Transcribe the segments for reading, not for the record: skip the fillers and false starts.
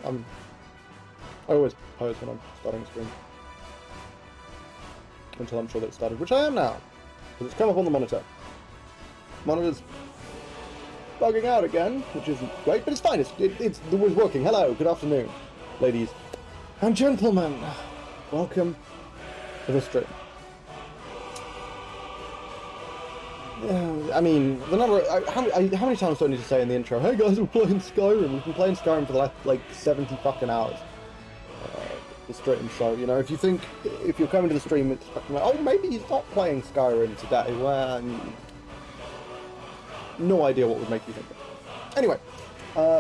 I always pause when I'm starting a stream. Until I'm sure that it started, which I am now. Because it's come up on the monitor. Monitor's bugging out again, which isn't great, but it's fine. It's working. Hello, good afternoon, ladies and gentlemen. Welcome to the stream. I mean, the number. How many times do I need to say in the intro? Hey guys, we're playing Skyrim. We've been playing Skyrim for the last like 70 fucking hours. The stream. So you know, if you're coming to the stream expecting like, oh, maybe he's not playing Skyrim today. Well, no idea what would make you think that. Anyway,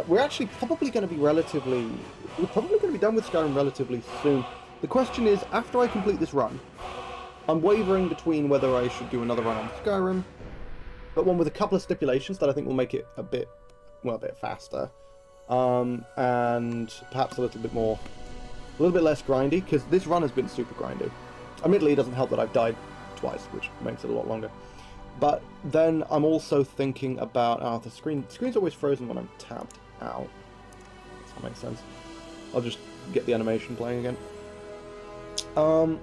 we're actually probably going to be done with Skyrim relatively soon. The question is, after I complete this run, I'm wavering between whether I should do another run on Skyrim, but one with a couple of stipulations that I think will make it a bit faster, and perhaps a little bit less grindy, because this run has been super grindy. Admittedly, it doesn't help that I've died twice, which makes it a lot longer. But then I'm also thinking about... the screen's always frozen when I'm tapped out. That makes sense. I'll just get the animation playing again. And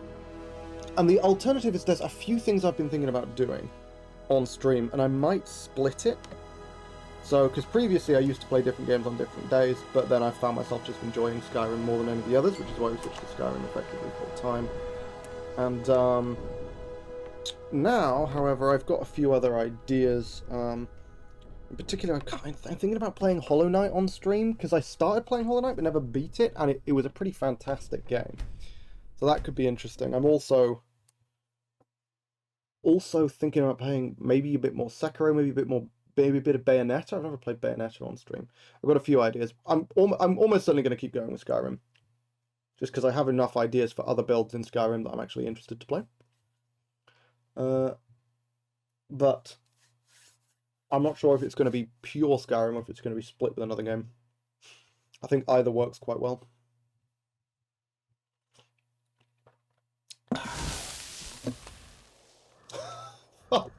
the alternative is there's a few things I've been thinking about doing on stream, and I might split it. So, because previously I used to play different games on different days, but then I found myself just enjoying Skyrim more than any of the others, which is why we switched to Skyrim effectively full time. And now, however, I've got a few other ideas. In particular, I'm thinking about playing Hollow Knight on stream, because I started playing Hollow Knight but never beat it, and it was a pretty fantastic game. So that could be interesting. I'm also thinking about playing maybe a bit more Sekiro, maybe a bit of Bayonetta. I've never played Bayonetta on stream. I've got a few ideas. I'm almost certainly going to keep going with Skyrim, just because I have enough ideas for other builds in Skyrim that I'm actually interested to play. But I'm not sure if it's going to be pure Skyrim or if it's going to be split with another game. I think either works quite well. Fuck.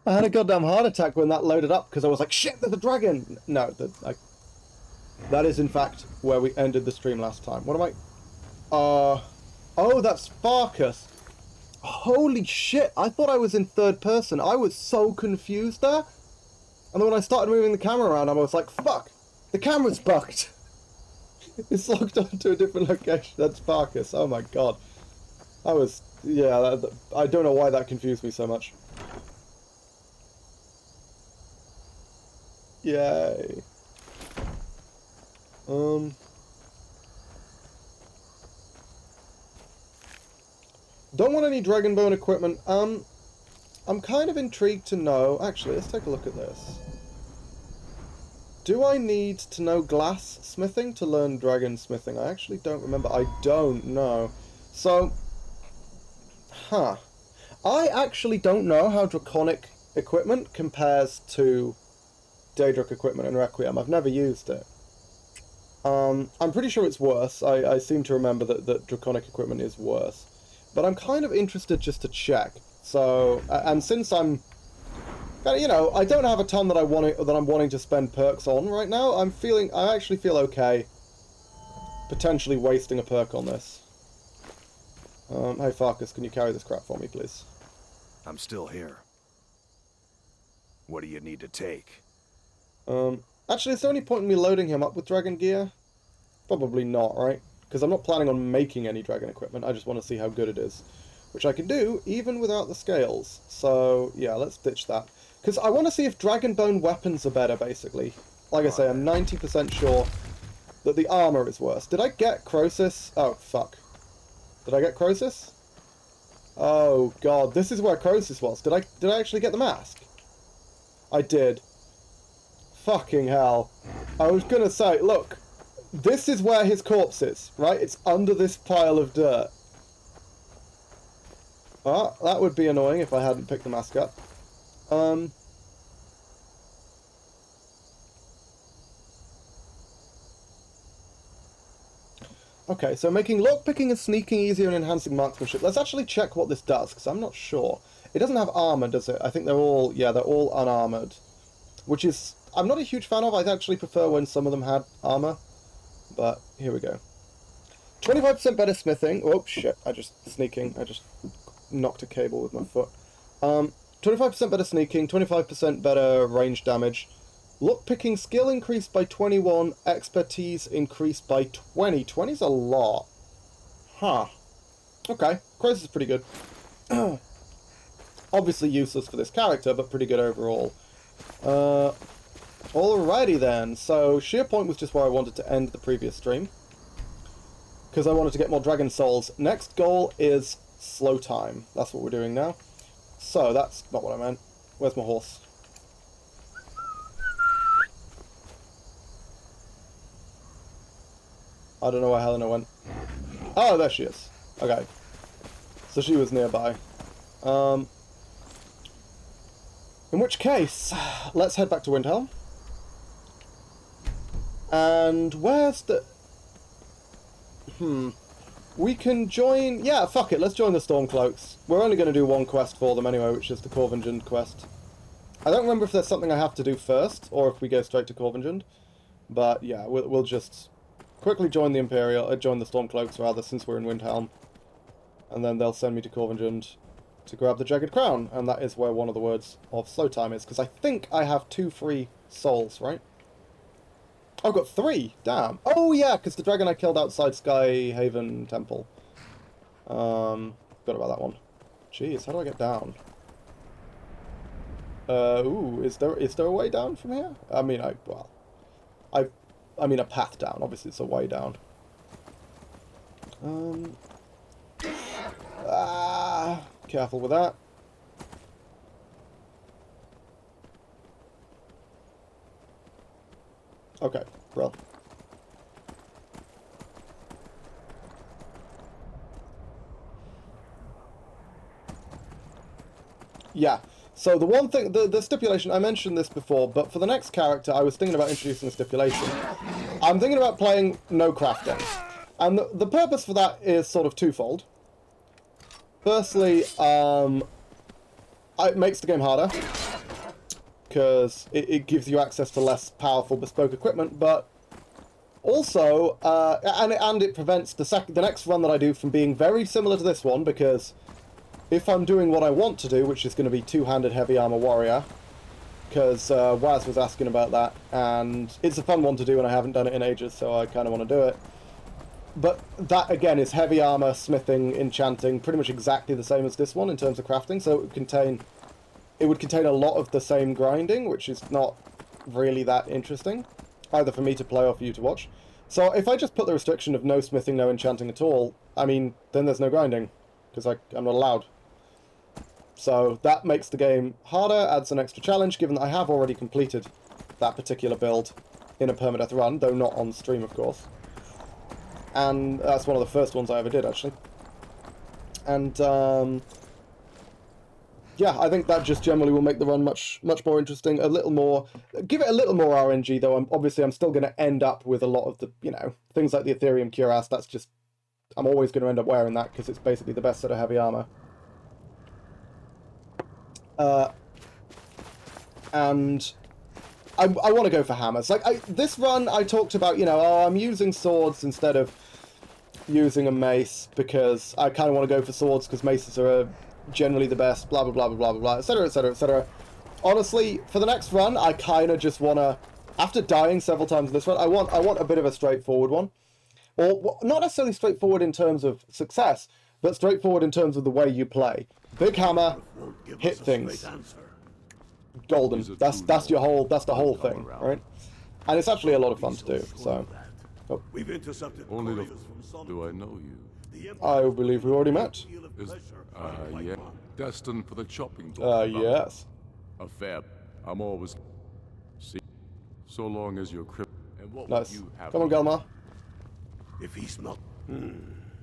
I had a goddamn heart attack when that loaded up because I was like, shit, there's a dragon! No, that is in fact where we ended the stream last time. What am I... oh, that's Farkas. Holy shit, I thought I was in third person. I was so confused there. And then when I started moving the camera around, I was like, fuck, the camera's bugged. It's locked onto a different location. That's Farkas. Oh my god. Yeah, I don't know why that confused me so much. Yay. Don't want any Dragonbone equipment. I'm kind of intrigued to know... Actually, let's take a look at this. Do I need to know glass smithing to learn dragon smithing? I actually don't remember. I don't know. So... Huh. I actually don't know how Draconic equipment compares to Daedric equipment in Requiem. I've never used it. I'm pretty sure it's worse. I seem to remember that Draconic equipment is worse. But I'm kind of interested just to check. So, and since I'm... You know, I don't have a ton that I'm wanting to spend perks on right now. I actually feel okay potentially wasting a perk on this. Hey Farkas, can you carry this crap for me, please? I'm still here. What do you need to take? Actually, is there any point in me loading him up with dragon gear? Probably not, right? Because I'm not planning on making any dragon equipment, I just want to see how good it is. Which I can do, even without the scales. So, yeah, let's ditch that. Because I want to see if Dragonbone weapons are better, basically. Like I say, I'm 90% sure that the armor is worse. Did I get Croesus? Oh, fuck. Did I get Croesus? Oh, God. This is where Croesus was. Did I actually get the mask? I did. Fucking hell. I was gonna say, look. This is where his corpse is, right? It's under this pile of dirt. Well, that would be annoying if I hadn't picked the mask up. Okay, so making lockpicking and sneaking easier and enhancing marksmanship. Let's actually check what this does, because I'm not sure. It doesn't have armor, does it? I think they're all unarmored. Which is, I'm not a huge fan of. I'd actually prefer when some of them had armor. But here we go. 25% better smithing. Oh shit! I just knocked a cable with my foot. 25% better sneaking. 25% better range damage. Lockpicking skill increased by 21. Expertise increased by 20. 20's a lot. Huh. Okay. Crows is pretty good. Obviously useless for this character, but pretty good overall. Alrighty then. So, Sheer Point was just where I wanted to end the previous stream. Because I wanted to get more Dragon Souls. Next goal is slow time. That's what we're doing now. So, that's not what I meant. Where's my horse? I don't know where Helena went. Oh, there she is. Okay. So she was nearby. In which case, let's head back to Windhelm. And where's the... We can join... Yeah, fuck it, let's join the Stormcloaks. We're only going to do one quest for them anyway, which is the Corvingend quest. I don't remember if there's something I have to do first, or if we go straight to Corvingend. But yeah, we'll just quickly join the join the Stormcloaks rather, since we're in Windhelm. And then they'll send me to Corvingend to grab the Jagged Crown, and that is where one of the words of slow time is, because I think I have 2 free souls, right? I've got 3, damn. Oh yeah, because the dragon I killed outside Skyhaven Temple. Forgot about that one. Jeez, how do I get down? Ooh, is there a way down from here? I mean, I mean a path down, obviously it's a way down. Careful with that. Okay, bro. Yeah, so the one thing, the stipulation, I mentioned this before, but for the next character, I was thinking about introducing a stipulation. I'm thinking about playing no crafting. And the purpose for that is sort of twofold. Firstly, it makes the game harder, because it gives you access to less powerful bespoke equipment, but also, and it prevents the next run that I do from being very similar to this one, because if I'm doing what I want to do, which is going to be two-handed heavy armor warrior, because Waz was asking about that, and it's a fun one to do, and I haven't done it in ages, so I kind of want to do it. But that, again, is heavy armor, smithing, enchanting, pretty much exactly the same as this one in terms of crafting, so it would contain a lot of the same grinding, which is not really that interesting, either for me to play or for you to watch. So if I just put the restriction of no smithing, no enchanting at all, I mean, then there's no grinding, because I'm not allowed. So that makes the game harder, adds an extra challenge, given that I have already completed that particular build in a permadeath run, though not on stream, of course. And that's one of the first ones I ever did, actually. And, yeah, I think that just generally will make the run much more interesting, a little more... Give it a little more RNG, though. I'm still going to end up with a lot of the, things like the Ethereum Cuirass. That's just... I'm always going to end up wearing that, because it's basically the best set of heavy armor. And I want to go for hammers. Like, this run, I talked about, I'm using swords instead of using a mace, because I kind of want to go for swords, because maces are generally the best, blah, blah, blah, blah, blah, blah, blah, etc., etc., etc. Honestly, for the next run, I kind of just want to, after dying several times in this run, I want a bit of a straightforward one. Or, not necessarily straightforward in terms of success, but straightforward in terms of the way you play. Big hammer, hit things. Golden. That's the whole thing, right? And it's actually a lot of fun to do, so... Oh. We've intercepted only the from do I know you? I believe we already met. Is, yeah, destined for the chopping block. Yes. A fair. I'm always... See, so long as you're crip... And what Nice. you have... Come on, Gelmar. If he's not...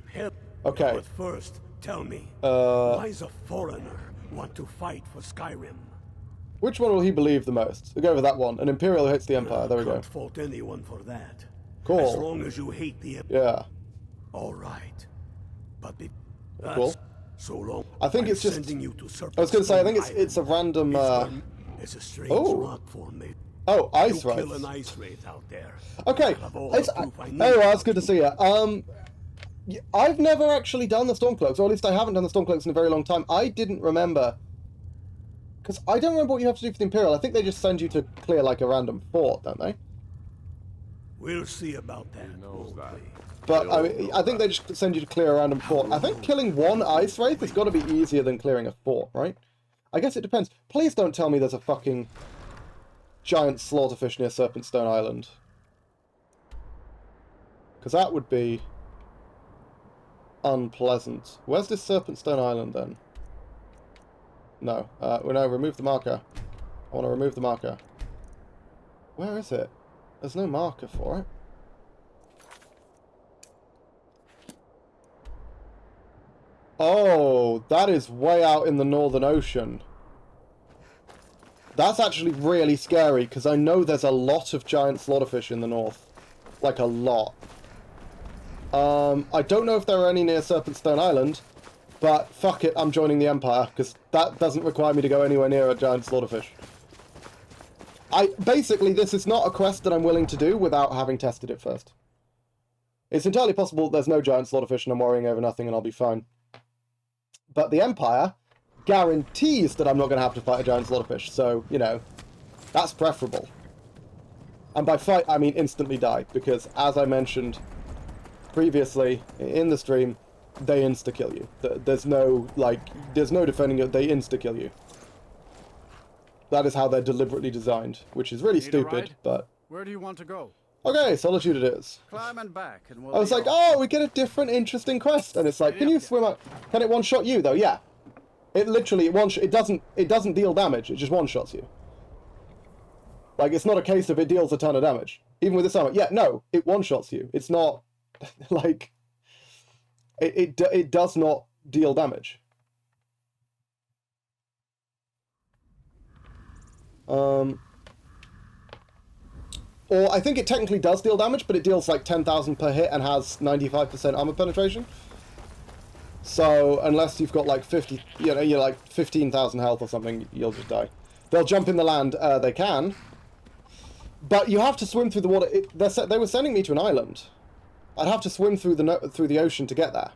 Help. Okay. But first, tell me, why does a foreigner want to fight for Skyrim? Which one will he believe the most? We'll go with that one. An Imperial hates the Empire. There we go. Can't fault anyone for that. Cool. As long as you hate the Empire. Yeah. All right. But Cool. So long. I think it's just... Sending you to Serpent I was going to say, I think Stone it's a random... It's a strange Oh. rock formation. Oh, ice You wraith. kill an ice wraith out there. Okay. I'll have all the It's, proof I need. hey, well, it's good to see you. I've never actually done the Stormcloaks, or at least I haven't done the Stormcloaks in a very long time. I didn't remember. Because I don't remember what you have to do for the Imperial. I think they just send you to clear, like, a random fort, don't they? We'll see about that. He knows that. But, I think they just send you to clear a random fort. I think killing one ice wraith has got to be easier than clearing a fort, right? I guess it depends. Please don't tell me there's a fucking giant slaughterfish near Serpent Stone Island. Because that would be unpleasant. Where's this Serpent Stone Island, then? No. No, remove the marker. I want to remove the marker. Where is it? There's no marker for it. Oh, that is way out in the Northern Ocean. That's actually really scary, because I know there's a lot of giant slaughterfish in the north. Like, a lot. I don't know if there are any near Serpent Stone Island, but fuck it, I'm joining the Empire, because that doesn't require me to go anywhere near a giant slaughterfish. Basically, this is not a quest that I'm willing to do without having tested it first. It's entirely possible there's no giant slaughterfish and I'm worrying over nothing and I'll be fine. But the Empire guarantees that I'm not going to have to fight a giant slaughterfish, so, you know, that's preferable. And by fight, I mean instantly die, because, as I mentioned previously in the stream, they insta-kill you. There's no, like, there's no defending it, they insta-kill you. That is how they're deliberately designed, which is really stupid, but... Where do you want to go? Okay, Solitude it is. Climb and back, and we'll I was like, oh, we get a different, interesting quest, and it's like, can you swim up? Can it one-shot you though? Yeah, it literally it doesn't deal damage. It just one-shots you. Like, it's not a case of it deals a ton of damage. Even with this armor, yeah, no, it one-shots you. It's not like it does not deal damage. Or I think it technically does deal damage, but it deals like 10,000 per hit and has 95% armor penetration. So unless you've got like 50, you know, you're like 15,000 health or something, you'll just die. They'll jump in the land. They can, but you have to swim through the water. They were sending me to an island. I'd have to swim through the ocean to get there,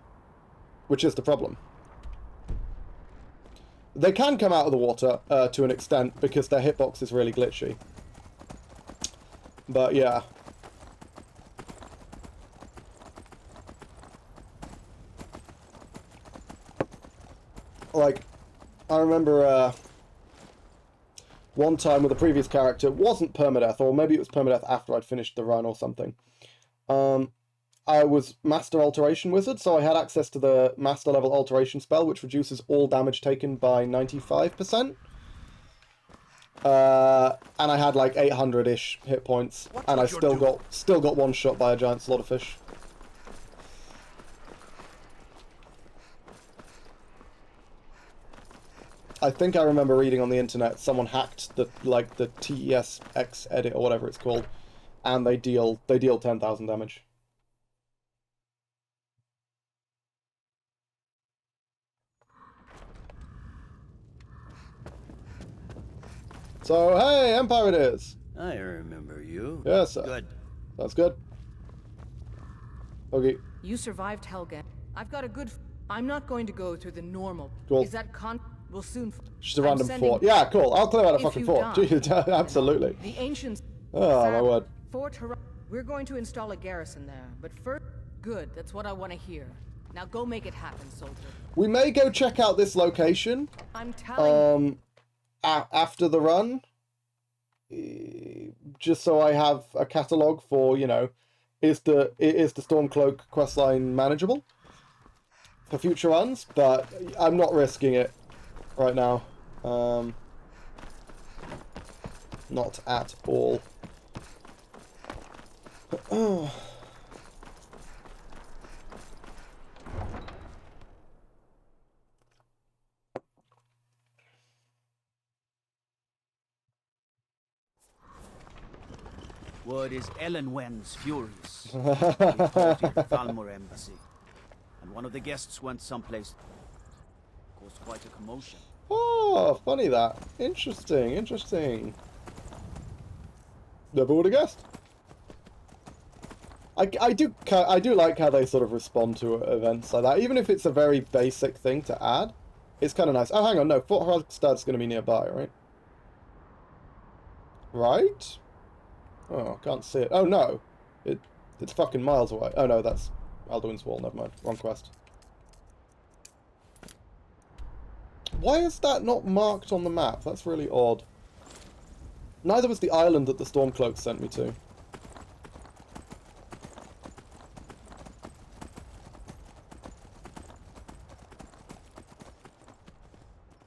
which is the problem. They can come out of the water to an extent because their hitbox is really glitchy. But yeah. Like, I remember one time with a previous character, it wasn't Permadeath, or maybe it was Permadeath after I'd finished the run or something. I was Master Alteration Wizard, so I had access to the Master level Alteration spell, which reduces all damage taken by 95%. And I had like 800-ish hit points, and I still got one shot by a giant slaughterfish. I think I remember reading on the internet someone hacked the TESX edit or whatever it's called, and they deal 10,000 damage. So, hey, Empire it is. I remember you. Yes, sir. Good. That's good. Okay. You survived Helgen. I've got a good... I'm not going to go through the normal... Cool. Is that We'll soon... Just a random fort. Yeah, cool. I'll clear out a fucking fort. Die, absolutely. The ancients... Oh, my word. Fort We're going to install a garrison there, but first... Good, that's what I want to hear. Now go make it happen, soldier. We may go check out this location. I'm telling after the run, just so I have a catalogue for, you know, is the Stormcloak questline manageable for future runs? But I'm not risking it right now. Not at all. Word is Ellen Wen's furious. He reported at the Thalmor embassy, and one of the guests went someplace. Caused quite a commotion. Oh, funny that. Interesting, interesting. Never would have guessed. I do like how they sort of respond to events like that, even if it's a very basic thing to add. It's kind of nice. Oh, hang on, no, Fort Hrodstad's going to be nearby, right? Right? Oh, can't see it. Oh no, it's fucking miles away. Oh no, that's Alduin's Wall. Never mind, wrong quest. Why is that not marked on the map? That's really odd. Neither was the island that the Stormcloak sent me to.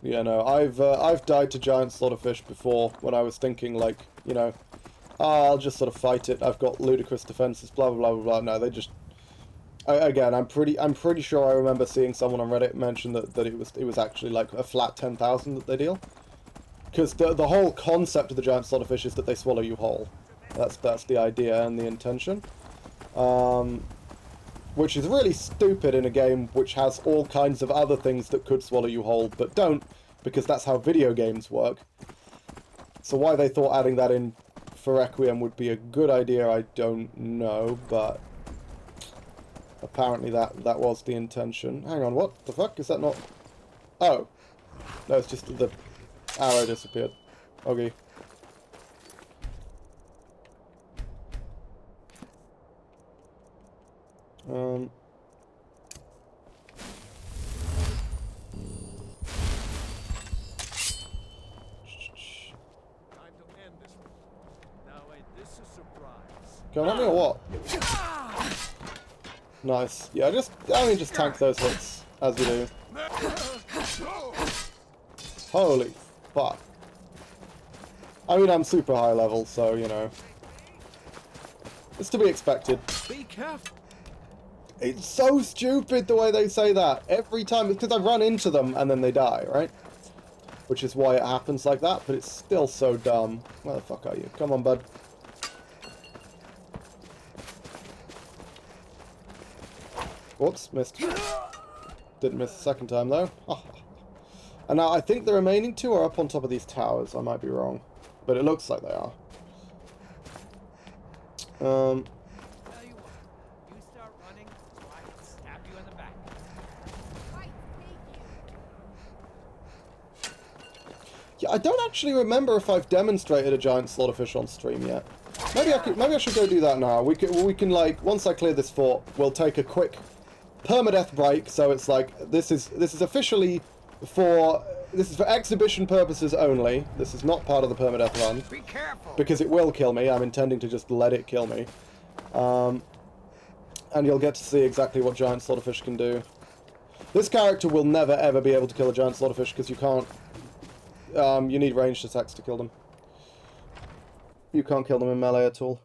Yeah, no, I've died to giant slaughterfish before when I was thinking like, you know, oh, I'll just sort of fight it. I've got ludicrous defenses, blah blah blah blah blah. No, they just. Again, I'm pretty sure I remember seeing someone on Reddit mention that it was actually like a flat 10,000 that they deal. Because the whole concept of the giant slaughterfish is that they swallow you whole. That's the idea and the intention. Which is really stupid in a game which has all kinds of other things that could swallow you whole, but don't, because that's how video games work. So why they thought adding that in for Requiem would be a good idea, I don't know, but apparently that was the intention. Hang on, what the fuck? Is that not... Oh. No, it's just the arrow disappeared. Okay. Time to end this one. Now ain't this a surprise? Can I have me or what? Nice. Yeah, just tank those hits, as you do. Holy fuck. I mean, I'm super high level, so, you know. It's to be expected. Be careful. It's so stupid the way they say that. Every time, because I run into them and then they die, right? Which is why it happens like that, but it's still so dumb. Where the fuck are you? Come on, bud. Whoops, missed. Didn't miss the second time, though. And now I think the remaining two are up on top of these towers. I might be wrong. But it looks like they are. Yeah, I don't actually remember if I've demonstrated a giant slaughterfish on stream yet. Maybe I should go do that now. We can like, once I clear this fort, we'll take a quick permadeath break. So it's like this is officially for exhibition purposes only. This is not part of the permadeath run. Be careful. Because it will kill me. I'm intending to just let it kill me. And you'll get to see exactly what giant slaughterfish can do. This character will never ever be able to kill a giant slaughterfish because you can't. You need ranged attacks to kill them. You can't kill them in melee at all.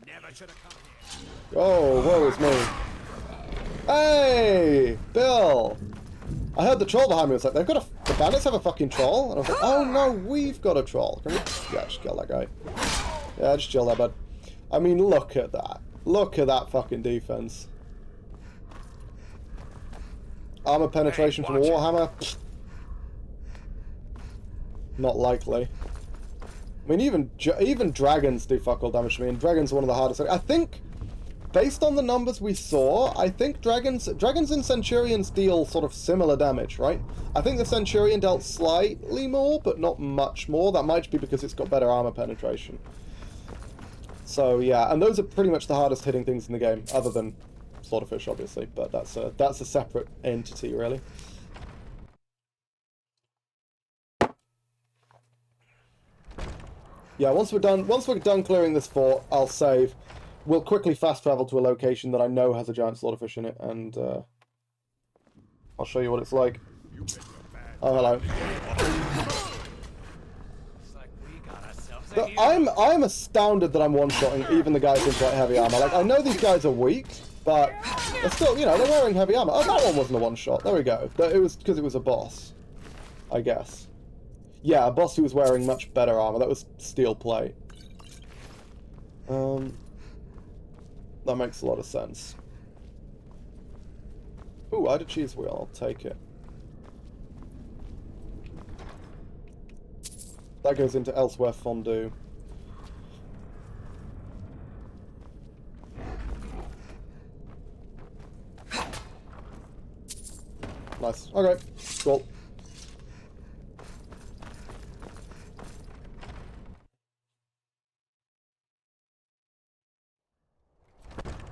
Never should have come here. Oh, woe is me. Hey, Bill! I heard the troll behind me. I was like, they've got a... The bandits have a fucking troll? And I was like, oh no, we've got a troll. Can we... Yeah, just kill that guy. Yeah, just chill there, bud. I mean, look at that. Look at that fucking defense. Armor penetration from a Warhammer? Not likely. I mean, even dragons do fuck all damage to me, and dragons are one of the hardest. I think, based on the numbers we saw, I think dragons and Centurions deal sort of similar damage, right? I think the Centurion dealt slightly more, but not much more. That might be because it's got better armor penetration. So yeah, and those are pretty much the hardest hitting things in the game, other than Slaughterfish, obviously, but that's a separate entity, really. Yeah, once we're done clearing this fort, I'll save. We'll quickly fast travel to a location that I know has a giant slaughterfish in it, and I'll show you what it's like. Oh, hello. I'm astounded that I'm one-shotting even the guys in quite heavy armor. Like, I know these guys are weak, but they're still, you know, they're wearing heavy armor. Oh, that one wasn't a one-shot. There we go. It was because it was a boss, I guess. Yeah, a boss who was wearing much better armor. That was steel plate. That makes a lot of sense. Ooh, I had a cheese wheel. I'll take it. That goes into Elsewhere Fondue. Nice. Okay. Cool.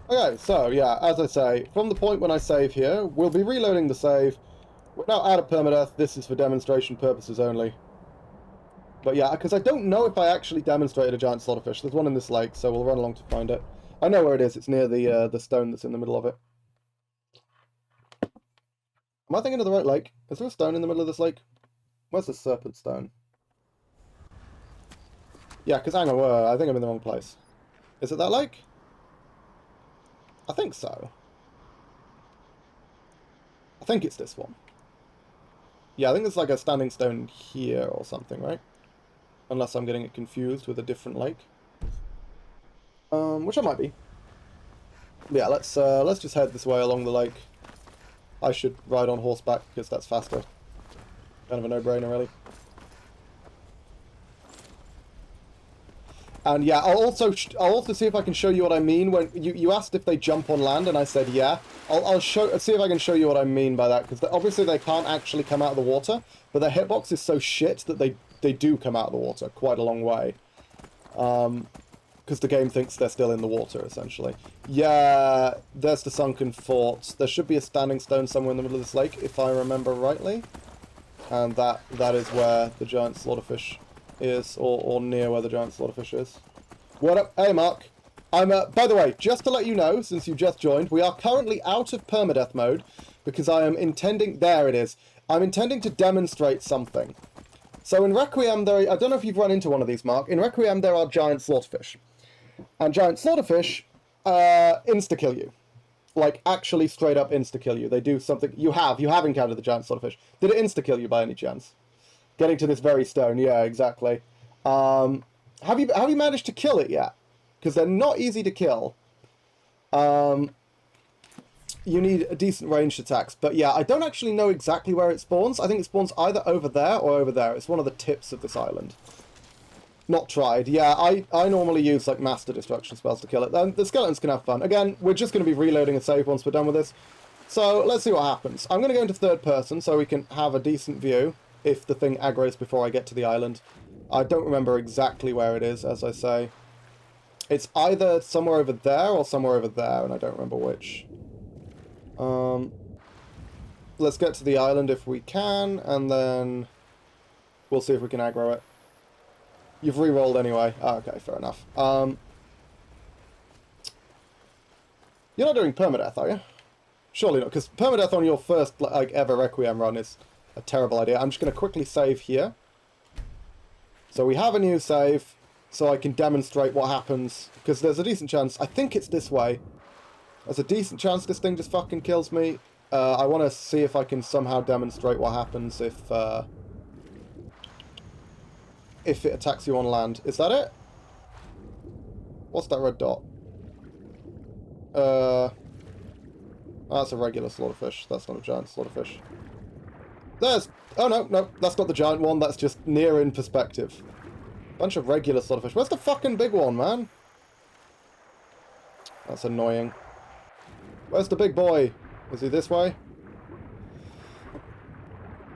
Okay, so yeah, as I say, from the point when I save here, we'll be reloading the save. We're now out of permadeath. This is for demonstration purposes only. But yeah, because I don't know if I actually demonstrated a giant slaughterfish. There's one in this lake, so we'll run along to find it. I know where it is. It's near the stone that's in the middle of it. Am I thinking of the right lake? Is there a stone in the middle of this lake? Where's the Serpent Stone? Yeah, because hang on, I think I'm in the wrong place. Is it that lake? I think so. I think it's this one. Yeah, I think there's like a standing stone here or something, right? Unless I'm getting it confused with a different lake. Which I might be. Yeah, let's just head this way along the lake. I should ride on horseback because that's faster. Kind of a no-brainer, really. And yeah, I'll also see if I can show you what I mean when you asked if they jump on land, and I said yeah. I'll see if I can show you what I mean by that, because obviously they can't actually come out of the water, but their hitbox is so shit that they do come out of the water quite a long way. Because the game thinks they're still in the water, essentially. Yeah, there's the sunken fort. There should be a standing stone somewhere in the middle of this lake, if I remember rightly. And that is where the giant slaughterfish is, or near where the giant slaughterfish is. What up? Hey, Mark. I'm, by the way, just to let you know, since you just joined, we are currently out of permadeath mode, because I am intending... There it is. I'm intending to demonstrate something. So in Requiem, I don't know if you've run into one of these, Mark. In Requiem, there are giant slaughterfish. And giant slaughterfish insta-kill you. Like, actually straight up insta-kill you. They do something... You have encountered the giant slaughterfish. Did it insta-kill you by any chance? Getting to this very stone, yeah, exactly. Have you managed to kill it yet? Because they're not easy to kill. You need a decent ranged attacks. But yeah, I don't actually know exactly where it spawns. I think it spawns either over there or over there. It's one of the tips of this island. Not tried. Yeah, I normally use like master destruction spells to kill it. Then the skeletons can have fun. Again, we're just going to be reloading a save once we're done with this. So let's see what happens. I'm going to go into third person so we can have a decent view if the thing aggroes before I get to the island. I don't remember exactly where it is, as I say. It's either somewhere over there or somewhere over there, and I don't remember which. Let's get to the island if we can, and then we'll see if we can aggro it. You've re-rolled anyway. Oh, okay, fair enough. You're not doing permadeath, are you? Surely not, because permadeath on your first like ever Requiem run is a terrible idea. I'm just going to quickly save here. So we have a new save, so I can demonstrate what happens, because there's a decent chance, I think it's this way, there's a decent chance this thing just fucking kills me. I want to see if I can somehow demonstrate what happens if it attacks you on land. Is that it? What's that red dot? That's a regular slaughterfish. That's not a giant slaughterfish. There's... Oh, no, that's not the giant one. That's just near in perspective. Bunch of regular slaughterfish. Where's the fucking big one, man? That's annoying. Where's the big boy? Is he this way?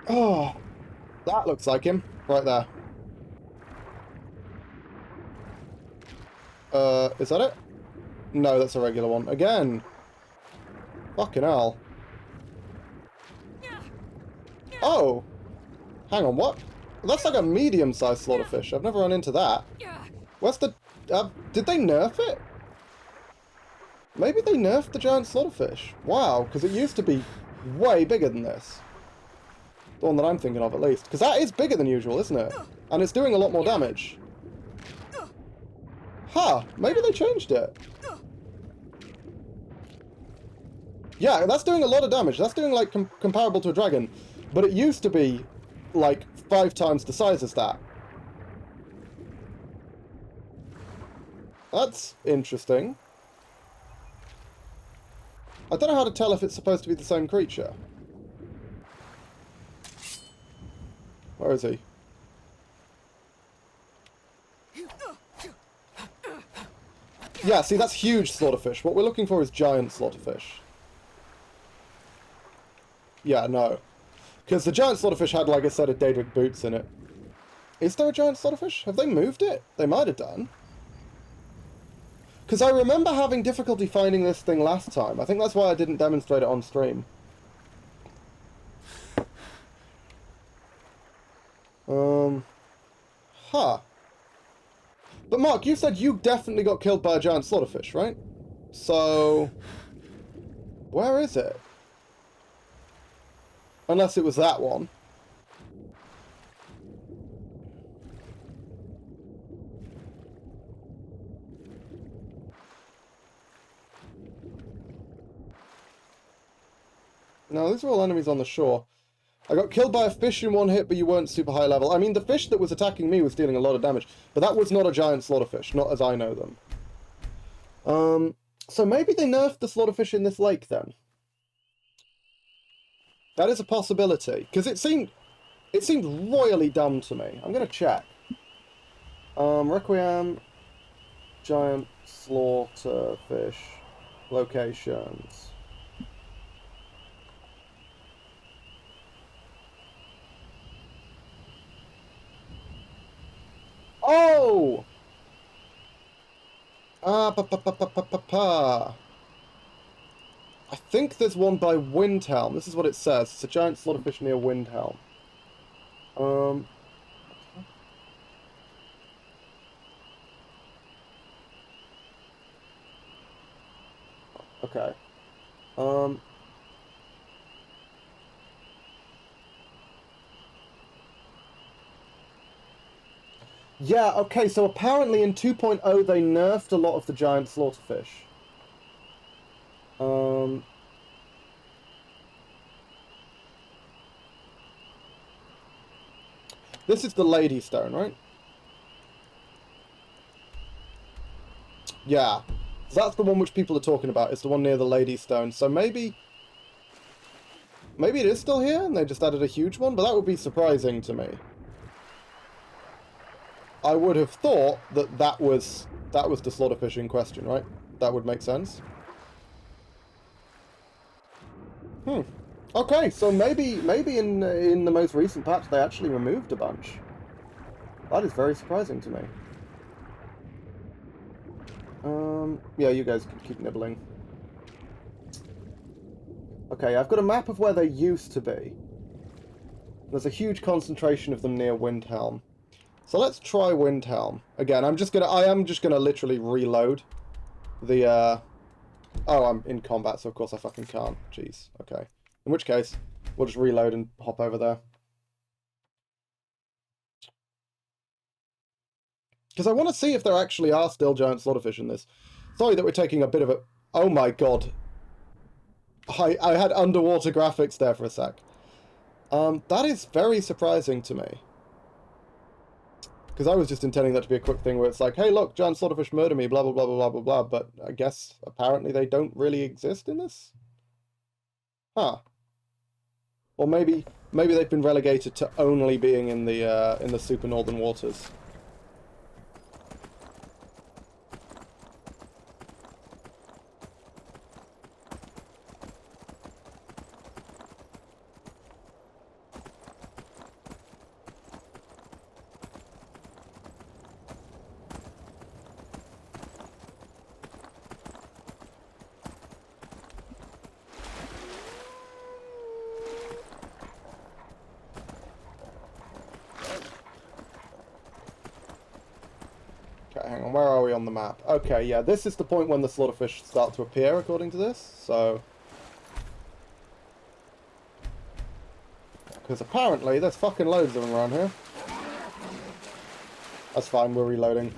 Oh, that looks like him. Right there. Is that it? No, that's a regular one. Again. Fucking hell. Oh! Hang on, what? That's like a medium-sized slaughterfish. I've never run into that. Where's the... did they nerf it? Maybe they nerfed the giant slaughterfish. Wow, because it used to be way bigger than this. The one that I'm thinking of, at least. Because that is bigger than usual, isn't it? And it's doing a lot more damage. Huh, maybe they changed it. Yeah, that's doing a lot of damage. That's doing, like, comparable to a dragon. But it used to be, like, 5 times the size as that. That's interesting. I don't know how to tell if it's supposed to be the same creature. Where is he? Yeah, see, that's huge slaughterfish. What we're looking for is giant slaughterfish. Yeah, no. Because the giant slaughterfish had, like I said, a Daedric boots in it. Is there a giant slaughterfish? Have they moved it? They might have done. Because I remember having difficulty finding this thing last time. I think that's why I didn't demonstrate it on stream. Huh. But Mark, you said you definitely got killed by a giant slaughterfish, right? So... where is it? Unless it was that one. No, these are all enemies on the shore. I got killed by a fish in one hit, but you weren't super high level. I mean, the fish that was attacking me was dealing a lot of damage, but that was not a giant slaughterfish, not as I know them. So maybe they nerfed the slaughterfish in this lake, then. That is a possibility, because it seemed royally dumb to me. I'm going to check. Requiem, giant slaughterfish, locations. Oh! I think there's one by Windhelm. This is what it says. It's a giant slaughterfish near Windhelm. Okay. Yeah, okay, so apparently in 2.0 they nerfed a lot of the giant slaughterfish. This is the Lady Stone, right? Yeah. That's the one which people are talking about. It's the one near the Lady Stone. So maybe it is still here and they just added a huge one, but that would be surprising to me. I would have thought that was the slaughterfish in question, right? That would make sense. Okay, so maybe in the most recent patch they actually removed a bunch. That is very surprising to me. Yeah, you guys can keep nibbling. Okay, I've got a map of where they used to be. There's a huge concentration of them near Windhelm. So let's try Windhelm. Again, I am just gonna literally reload the oh, I'm in combat, so of course I fucking can't. Jeez. Okay. In which case, we'll just reload and hop over there. Because I want to see if there actually are still giant slaughterfish in this. Sorry that we're taking a bit of a... Oh my god. I had underwater graphics there for a sec. That is very surprising to me. Because I was just intending that to be a quick thing where it's like, hey look, giant slaughterfish murder me, blah blah blah blah blah blah, but I guess apparently they don't really exist in this? Huh. Or maybe they've been relegated to only being in the super northern waters. Hang on, where are we on the map? Okay, yeah, this is the point when the slaughterfish start to appear, according to this, so... Because apparently there's fucking loads of them around here. That's fine, we're reloading.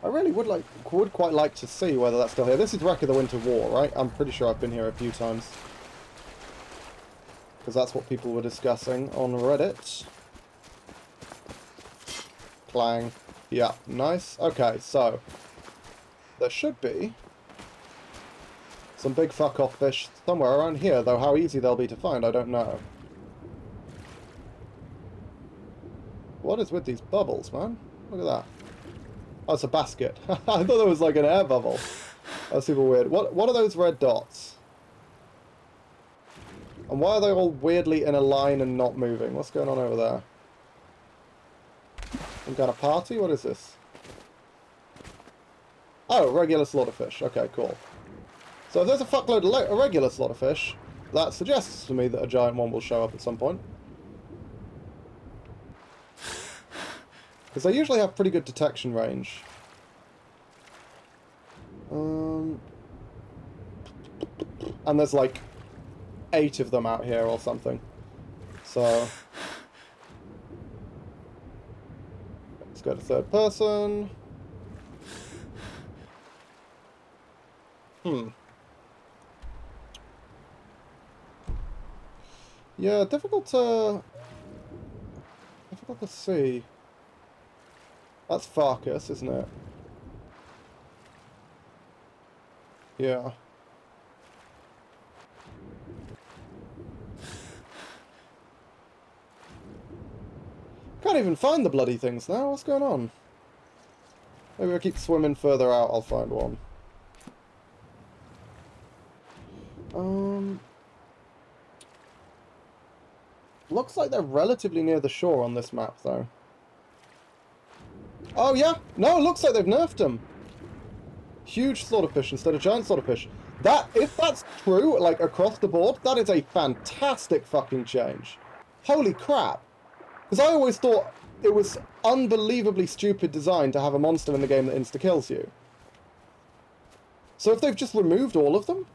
I really would quite like to see whether that's still here. This is Wreck of the Winter War, right? I'm pretty sure I've been here a few times. Because that's what people were discussing on Reddit. Clang. Yeah, nice. Okay, so there should be some big fuck-off fish somewhere around here, though how easy they'll be to find, I don't know. What is with these bubbles, man? Look at that. Oh, it's a basket. I thought there was like an air bubble. That's super weird. What are those red dots? And why are they all weirdly in a line and not moving? What's going on over there? Some kind of party? What is this? Oh, regular slaughterfish. Okay, cool. So if there's a fuckload of regular slaughterfish, that suggests to me that a giant one will show up at some point. Because they usually have pretty good detection range. And there's like 8 of them out here or something. So let's go to third person. Yeah, difficult to see. That's Farkas, isn't it? Yeah. Can't even find the bloody things now. What's going on? Maybe if I keep swimming further out, I'll find one. Looks like they're relatively near the shore on this map, though. Oh, yeah. No, it looks like they've nerfed them. Huge slaughterfish instead of giant slaughterfish. That, if that's true, like, across the board, that is a fantastic fucking change. Holy crap. Because I always thought it was unbelievably stupid design to have a monster in the game that insta-kills you. So if they've just removed all of them,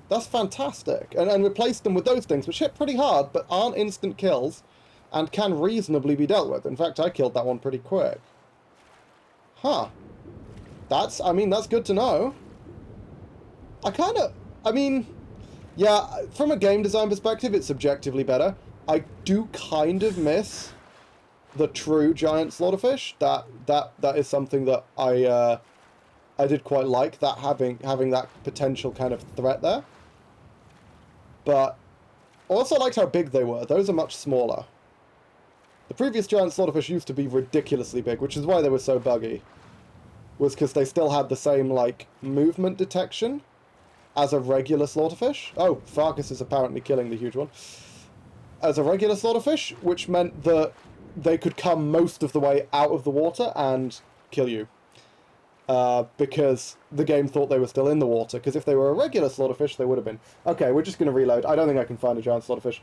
that's fantastic. And replaced them with those things, which hit pretty hard, but aren't instant kills, and can reasonably be dealt with. In fact, I killed that one pretty quick. Huh. That's good to know. Yeah, from a game design perspective, it's subjectively better. I do kind of miss the true giant slaughterfish. That is something that I did quite like, that having that potential kind of threat there. But I also liked how big they were. Those are much smaller. The previous giant slaughterfish used to be ridiculously big, which is why they were so buggy. Was because they still had the same, like, movement detection as a regular slaughterfish. Oh, Farkas is apparently killing the huge one. As a regular slaughterfish, which meant that they could come most of the way out of the water and kill you. Because the game thought they were still in the water. Because if they were a regular slaughterfish, they would have been. Okay, we're just going to reload. I don't think I can find a giant slaughterfish.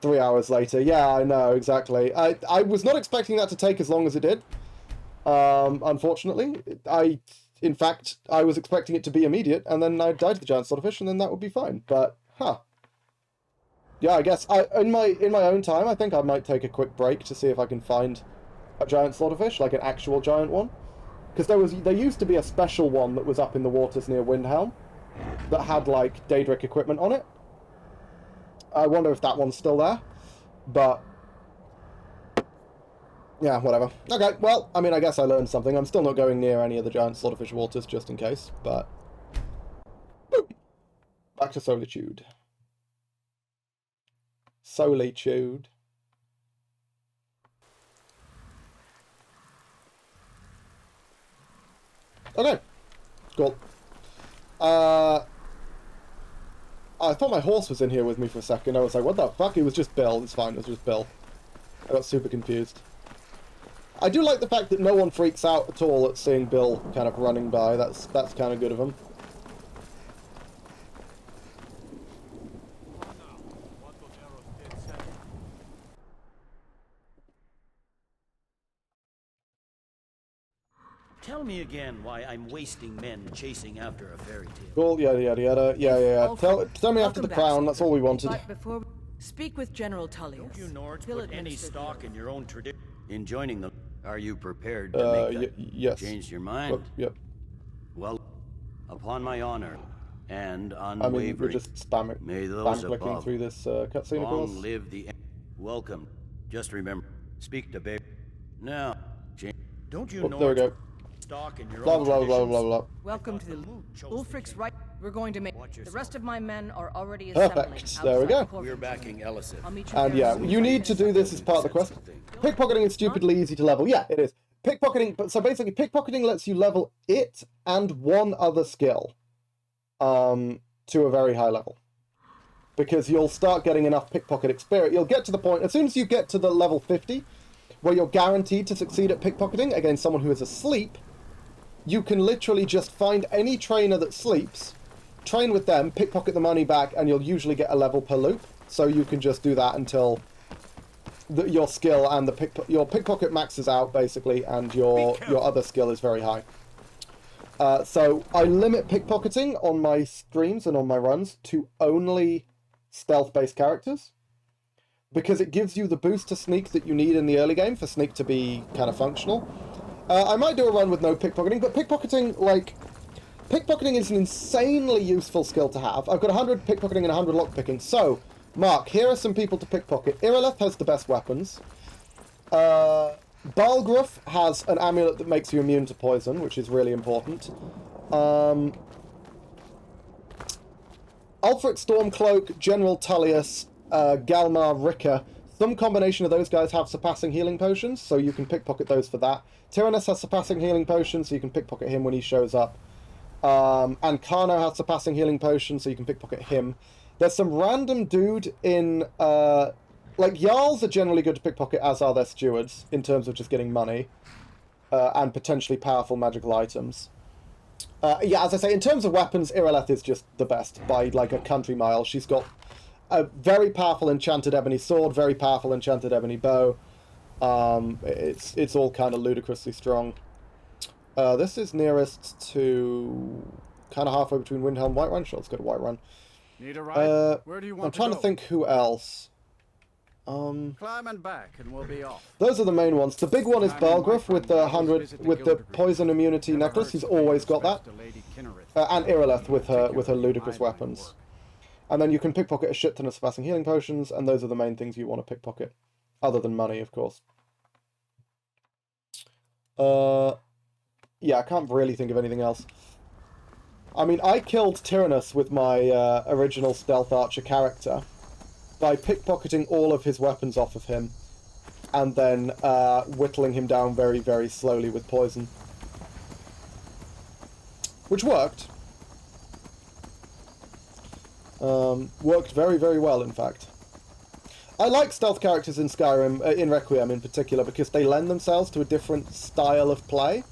3 hours later. Yeah, I know, exactly. I was not expecting that to take as long as it did. Unfortunately. In fact, I was expecting it to be immediate, and then I died to the giant slaughterfish, and then that would be fine. But, huh. Yeah, I guess in my own time, I think I might take a quick break to see if I can find a giant slaughterfish, like an actual giant one. Because there used to be a special one that was up in the waters near Windhelm that had, like, Daedric equipment on it. I wonder if that one's still there. But yeah, whatever. Okay, well, I mean, I guess I learned something. I'm still not going near any of the giant slaughterfish waters, just in case, but boop. Back to Solitude. Solitude. Okay, cool. I thought my horse was in here with me for a second. I was like, what the fuck? It was just Bill. It's fine, it was just Bill. I got super confused. I do like the fact that no one freaks out at all at seeing Bill kind of running by. That's kind of good of him. Tell me again why I'm wasting men chasing after a fairy tale. Cool, yada yada yada. Yeah. Tell me after the crown, that's all we wanted. But before speak with General Tullius. Don't you Nords put any stock in your own tradition? In joining them, are you prepared to make yes. change your mind? Yep. Well, upon my honor and unwavering. I mean, we're just spam clicking through this cutscene, of course. Long live the welcome. Just remember, speak to babe. Now, don't you know? There we go. Stock in your blah own blah blah blah blah. Welcome to the Ulfric's right. We're going to make... Watch The yourself. rest of my men are already assembling. Perfect. There we go. outside We're Corvin's backing Lane. Ellison. I'll meet you And there yeah, as soon as you I need to finish do this as part of the quest. Pickpocketing is stupidly easy to level. Yeah, it is. Pickpocketing, but so basically pickpocketing lets you level it and one other skill to a very high level. Because you'll start getting enough pickpocket experience. You'll get to the point, as soon as you get to the level 50, where you're guaranteed to succeed at pickpocketing against someone who is asleep, you can literally just find any trainer that sleeps, train with them, pickpocket the money back, and you'll usually get a level per loop. So you can just do that until your skill and your pickpocket maxes out, basically, and your other skill is very high. So I limit pickpocketing on my streams and on my runs to only stealth-based characters, because it gives you the boost to sneak that you need in the early game for sneak to be kind of functional. I might do a run with no pickpocketing, but pickpocketing is an insanely useful skill to have. I've got 100 pickpocketing and 100 lockpicking. So, Mark, here are some people to pickpocket. Irileth has the best weapons. Balgruuf has an amulet that makes you immune to poison, which is really important. Ulfric Stormcloak, General Tullius, Galmar Ricker, some combination of those guys have surpassing healing potions, so you can pickpocket those for that. Tyrannus has surpassing healing potions, so you can pickpocket him when he shows up. And Kano has surpassing healing potions, so you can pickpocket him. There's some random dude in... like, Jarls are generally good to pickpocket, as are their stewards, in terms of just getting money. And potentially powerful magical items. Yeah, as I say, in terms of weapons, Irileth is just the best by, like, a country mile. She's got a very powerful enchanted ebony sword, very powerful enchanted ebony bow. It's all kind of ludicrously strong. This is nearest to kind of halfway between Windhelm and Whiterun. Sure, let's go to Whiterun. Need a ride? Where do you want I'm trying to think who else. Climb and back, and we'll be off. Those are the main ones. The big one is Balgruuf with the poison immunity necklace. He's always got that. And Irileth with her ludicrous weapons. And then you can pickpocket a shit ton of surpassing healing potions, and those are the main things you want to pickpocket. Other than money, of course. Yeah, I can't really think of anything else. I mean, I killed Tyrannus with my original Stealth Archer character by pickpocketing all of his weapons off of him, and then whittling him down very, very slowly with poison. Which worked. Worked very, very well, in fact. I like stealth characters in Skyrim, in Requiem in particular, because they lend themselves to a different style of play.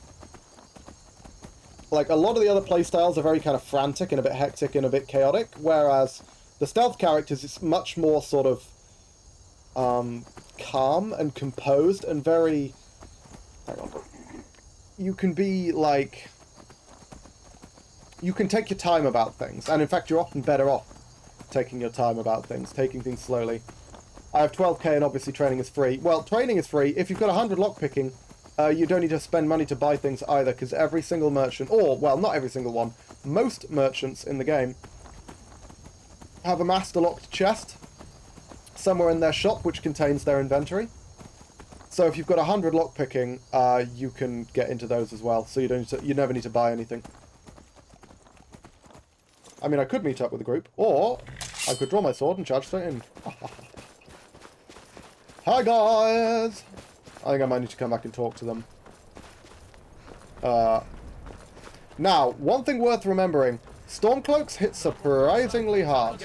Like, a lot of the other playstyles are very kind of frantic and a bit hectic and a bit chaotic, whereas the stealth characters is much more sort of calm and composed and very... Hang on. You can be, like... You can take your time about things, and in fact you're often better off taking your time about things, taking things slowly. I have 12k and obviously training is free. Well, training is free. If you've got 100 lockpicking, you don't need to spend money to buy things either, because every single merchant, or, well, not every single one, most merchants in the game have a master-locked chest somewhere in their shop which contains their inventory. So if you've got 100 lockpicking, you can get into those as well, so you never need to buy anything. I mean, I could meet up with a group, or I could draw my sword and charge straight in. Hi guys! I think I might need to come back and talk to them. Now, one thing worth remembering, Stormcloaks hit surprisingly hard.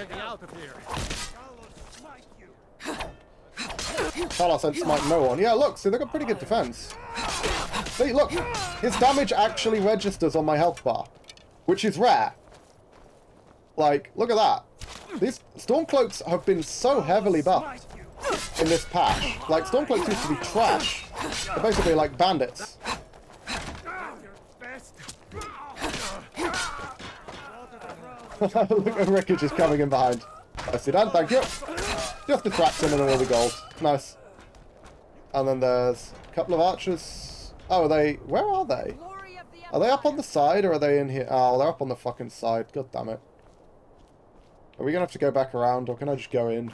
Talos and smite no one. Yeah, look, see, they've got pretty good defense. See, look, his damage actually registers on my health bar, which is rare. Like, look at that. These Stormcloaks have been so heavily buffed in this patch. Like, Stormcloaks used to be trash. They're basically like bandits. Look at Ricky just coming in behind. Nicely done, thank you. Just distract him and then we'll be gold. Nice. And then there's a couple of archers. Oh, are they... Where are they? Are they up on the side or are they in here? Oh, they're up on the fucking side. God damn it. Are we going to have to go back around, or can I just go in?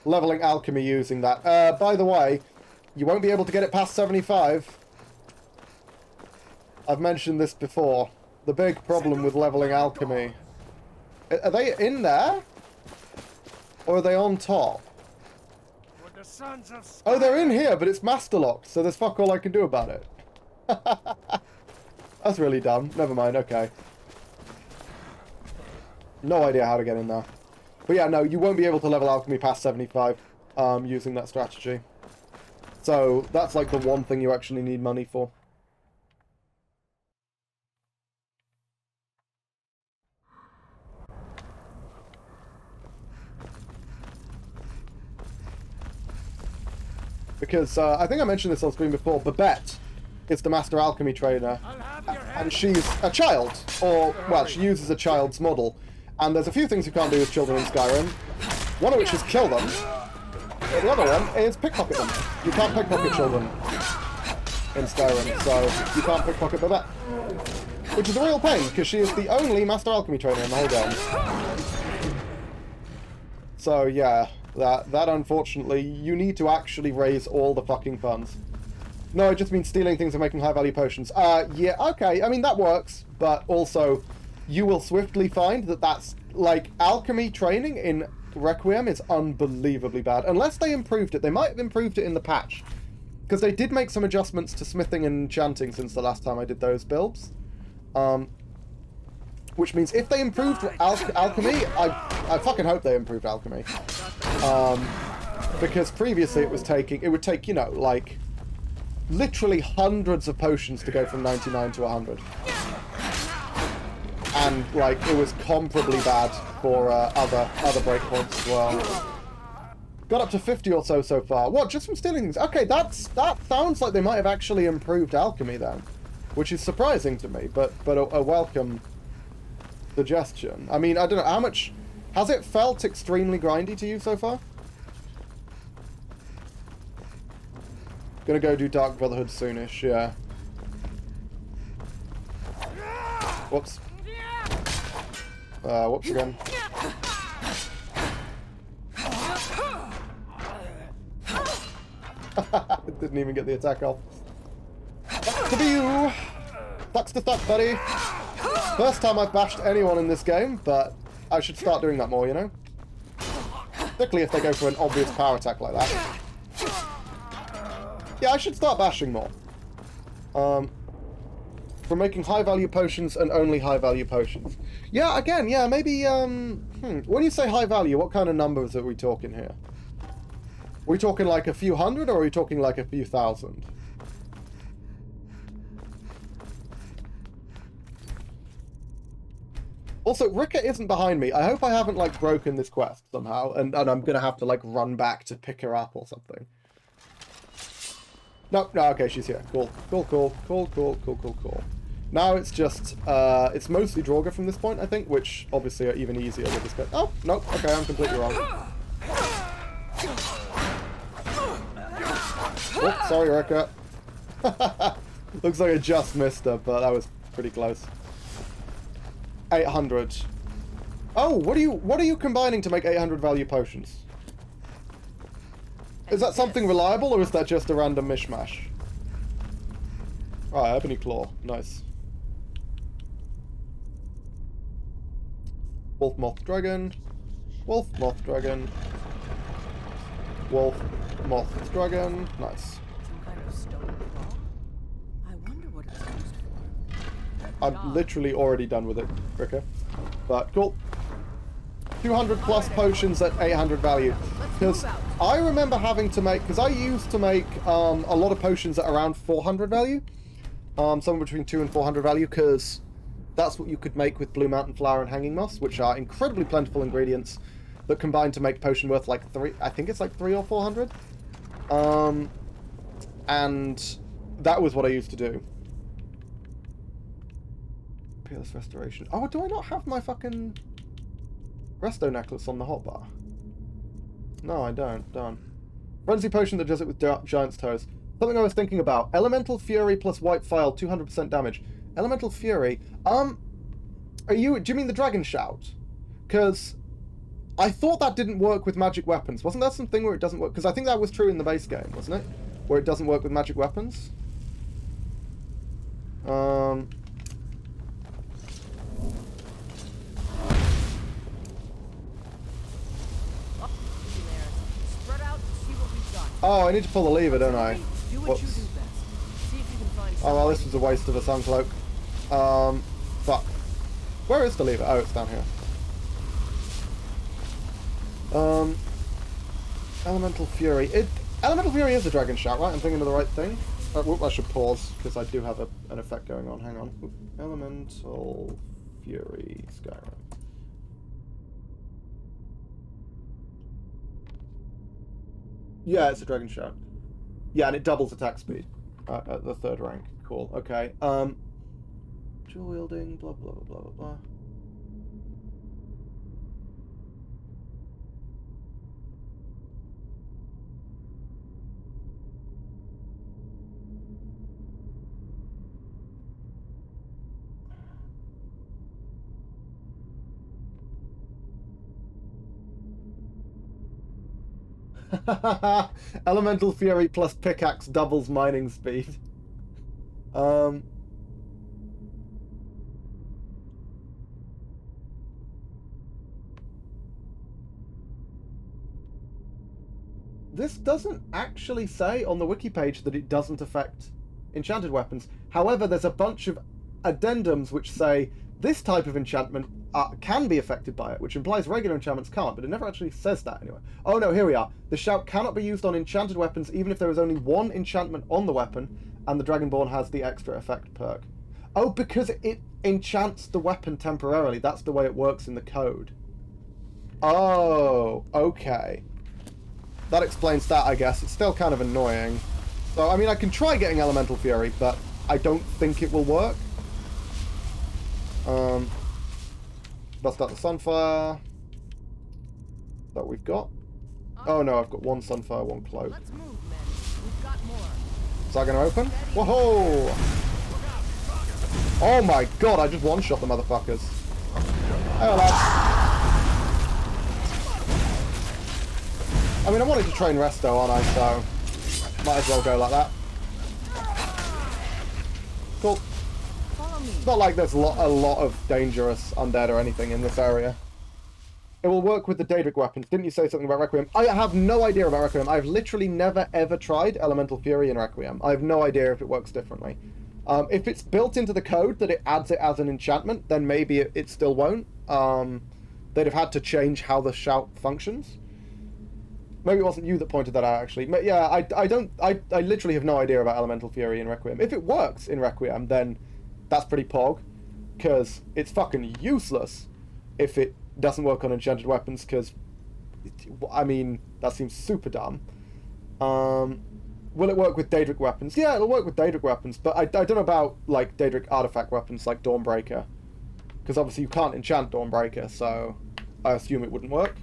Leveling Alchemy using that. By the way, you won't be able to get it past 75. I've mentioned this before. the big problem with leveling alchemy. Are they in there? Or are they on top? Oh, they're in here, but it's master locked, so there's fuck all I can do about it. That's really dumb. Never mind, okay. No idea how to get in there. But yeah, no, you won't be able to level alchemy past 75 using that strategy. So that's like the one thing you actually need money for. Because I think I mentioned this on screen before, Babette is the Master Alchemy trainer, and she's a child, or, well, she uses a child's model. And there's a few things you can't do with children in Skyrim, one of which is kill them, but the other one is pickpocket them. You can't pickpocket children in Skyrim, so you can't pickpocket Babette. Which is a real pain, because she is the only Master Alchemy trainer in the whole game. So yeah, that unfortunately, you need to actually raise all the fucking funds. No, I just mean stealing things and making high-value potions. Yeah, okay, I mean, that works, but also, you will swiftly find that that's, like, alchemy training in Requiem is unbelievably bad. Unless they improved it. They might have improved it in the patch. Because they did make some adjustments to smithing and enchanting since the last time I did those builds. Which means if they improved alchemy, I fucking hope they improved alchemy. Because previously it would take, you know, like, literally hundreds of potions to go from 99 to 100. And, like, it was comparably bad for other breakpoints as well. Got up to 50 or so far. What, just from stealing things? Okay, that sounds like they might have actually improved alchemy then. Which is surprising to me, but a welcome suggestion. I mean, I don't know, how much... Has it felt extremely grindy to you so far? Gonna go do Dark Brotherhood soonish, yeah. Whoops. Whoops again. Didn't even get the attack off. Sucks to be you! Sucks to suck, buddy! First time I've bashed anyone in this game, but I should start doing that more, you know? Particularly if they go for an obvious power attack like that. Yeah, I should start bashing more. For making high-value potions and only high-value potions. Yeah, again, yeah, maybe, when you say high-value, what kind of numbers are we talking here? Are we talking like a few hundred, or are we talking like a few thousand? Also, Rika isn't behind me. I hope I haven't, like, broken this quest somehow, and I'm gonna have to, like, run back to pick her up or something. No, okay, she's here. Cool. Now it's just, it's mostly Draugr from this point, I think, which obviously are even easier with this guy. Oh, no, okay, I'm completely wrong. Oh, sorry, Rika. Looks like I just missed her, but that was pretty close. 800. Oh, what are you combining to make 800 value potions? Is that something reliable, or is that just a random mishmash? Alright, Ebony Claw. Nice. Wolf Moth Dragon. Wolf Moth Dragon. Wolf Moth Dragon. Nice. Some kind of stone claw? I wonder what it's used for. I'm literally already done with it, Rika. But cool. 200 plus potions at 800 value. Because I remember having to make... Because I used to make a lot of potions at around 400 value. Somewhere between 200 and 400 value, because that's what you could make with Blue Mountain Flower and Hanging Moss, which are incredibly plentiful ingredients that combine to make potion worth like 3... I think it's like 300 or 400. And that was what I used to do. Peerless Restoration. Oh, do I not have my fucking... Resto necklace on the hotbar? No, I don't. Darn. Frenzy potion that does it with giant's toes. Something I was thinking about. Elemental Fury plus White File, 200% damage. Elemental Fury. Do you mean the Dragon Shout? Because I thought that didn't work with magic weapons. Wasn't that something where it doesn't work? Because I think that was true in the base game, wasn't it? Where it doesn't work with magic weapons. Oh, I need to pull the lever, don't I? Do what you do best. See if you can find Oh well, this was a waste of a sun cloak. Fuck. Where is the lever? Oh, it's down here. Elemental Fury. Elemental Fury is a dragon shout, right? I'm thinking of the right thing. Whoop, I should pause, because I do have an effect going on. Hang on. Whoop. Elemental Fury Skyrim. Yeah, it's a dragon shout. Yeah, and it doubles attack speed at the 3rd rank. Cool. Okay. Dual wielding. Blah blah blah blah blah. Elemental Fury plus pickaxe doubles mining speed. This doesn't actually say on the wiki page that it doesn't affect enchanted weapons. However, there's a bunch of addendums which say this type of enchantment can be affected by it, which implies regular enchantments can't, but it never actually says that anyway. Oh no, here we are. The shout cannot be used on enchanted weapons even if there is only one enchantment on the weapon and the Dragonborn has the extra effect perk. Oh, because it enchants the weapon temporarily. That's the way it works in the code. Oh, okay. That explains that, I guess. It's still kind of annoying. So, I mean, I can try getting Elemental Fury, but I don't think it will work. Bust out the Sunfire that we've got. Oh no, I've got one Sunfire, one Cloak. Let's move, men. We've got more. Is that going to open? Whoa! Oh my god, I just one-shot the motherfuckers. Hey, lads. I mean, I wanted to train Resto, aren't I? So, might as well go like that. Cool. It's not like there's a lot of dangerous undead or anything in this area. It will work with the Daedric weapons. Didn't you say something about Requiem? I have no idea about Requiem. I've literally never ever tried Elemental Fury in Requiem. I have no idea if it works differently. If it's built into the code that it adds it as an enchantment, then maybe it still won't. They'd have had to change how the shout functions. Maybe it wasn't you that pointed that out, actually. Yeah, I literally have no idea about Elemental Fury in Requiem. If it works in Requiem, then that's pretty pog, because it's fucking useless if it doesn't work on enchanted weapons, because, I mean, that seems super dumb. Will it work with Daedric weapons? Yeah, it'll work with Daedric weapons, but I don't know about, like, Daedric artifact weapons like Dawnbreaker, because obviously you can't enchant Dawnbreaker, so I assume it wouldn't work.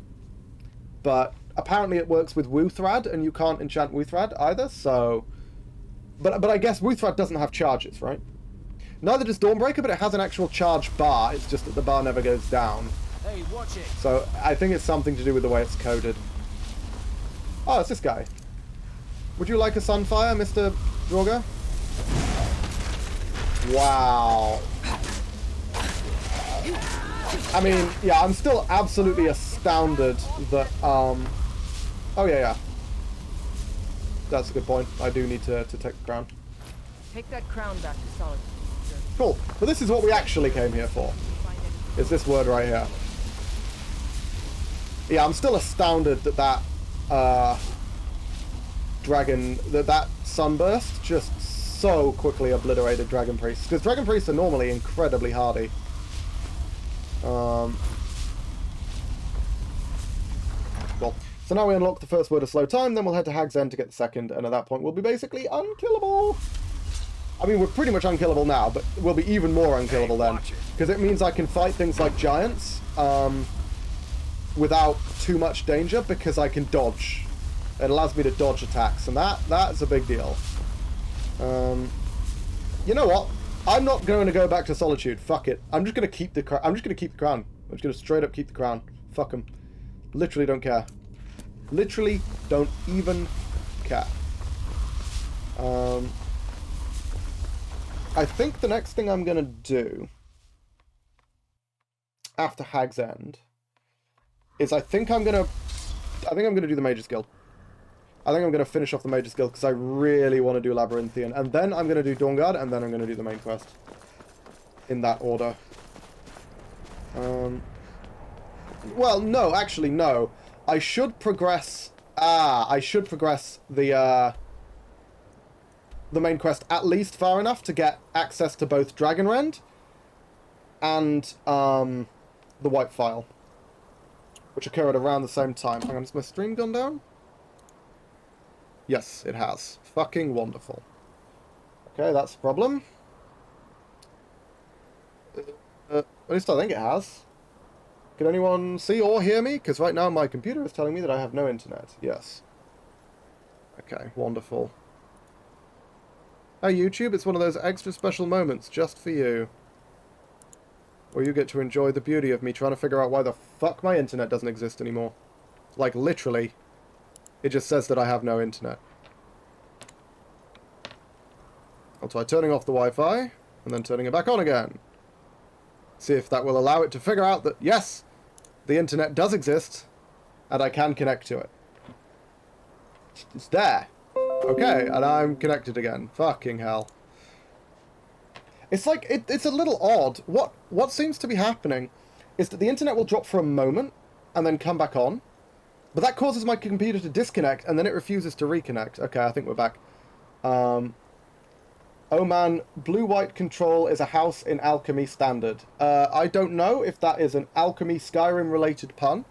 But apparently it works with Wuthrad, and you can't enchant Wuthrad either, so... But I guess Wuthrad doesn't have charges, right? Neither does Dawnbreaker, but it has an actual charge bar. It's just that the bar never goes down. Hey, watch it. So I think it's something to do with the way it's coded. Oh, it's this guy. Would you like a Sunfire, Mr. Draugr? Wow. I mean, yeah, I'm still absolutely astounded that, oh, yeah. That's a good point. I do need to take the crown. Take that crown back to Solitude. Cool. But this is what we actually came here for. Is this word right here. Yeah, I'm still astounded that dragon, that sunburst just so quickly obliterated Dragon Priests. Because Dragon Priests are normally incredibly hardy. Well, so now we unlock the first word of slow time, then we'll head to Hag's End to get the second, and at that point we'll be basically unkillable. I mean, we're pretty much unkillable now, but we'll be even more unkillable then. Because it means I can fight things like giants without too much danger, because I can dodge. It allows me to dodge attacks, and that's a big deal. You know what? I'm not going to go back to Solitude. Fuck it. I'm just going to keep the crown. I'm just going to keep the crown. I'm just going to straight up keep the crown. Fuck them. Literally don't care. Literally don't even care. I think the next thing I'm going to do after Hag's End is I think I'm going to do the Mage's Guild. I think I'm going to finish off the Mage's Guild because I really want to do Labyrinthian. And then I'm going to do Dawnguard, and then I'm going to do the main quest. In that order. Well, no, actually, no. I should progress... I should progress the main quest at least far enough to get access to both Dragonrend and the White File. Which occur at around the same time. Hang on, has my stream gone down? Yes, it has. Fucking wonderful. Okay, that's a problem. At least I think it has. Can anyone see or hear me? Because right now my computer is telling me that I have no internet. Yes. Okay, wonderful. Hey YouTube, it's one of those extra special moments just for you. Where you get to enjoy the beauty of me trying to figure out why the fuck my internet doesn't exist anymore. Like, literally. It just says that I have no internet. I'll try turning off the Wi-Fi, and then turning it back on again. See if that will allow it to figure out that, yes, the internet does exist, and I can connect to it. It's there. Okay, and I'm connected again. Fucking hell. It's like, it's a little odd. What seems to be happening is that the internet will drop for a moment, and then come back on. But that causes my computer to disconnect, and then it refuses to reconnect. Okay, I think we're back. Oh man, blue-white control is a house in Alchemy standard. I don't know if that is an Alchemy Skyrim-related pun,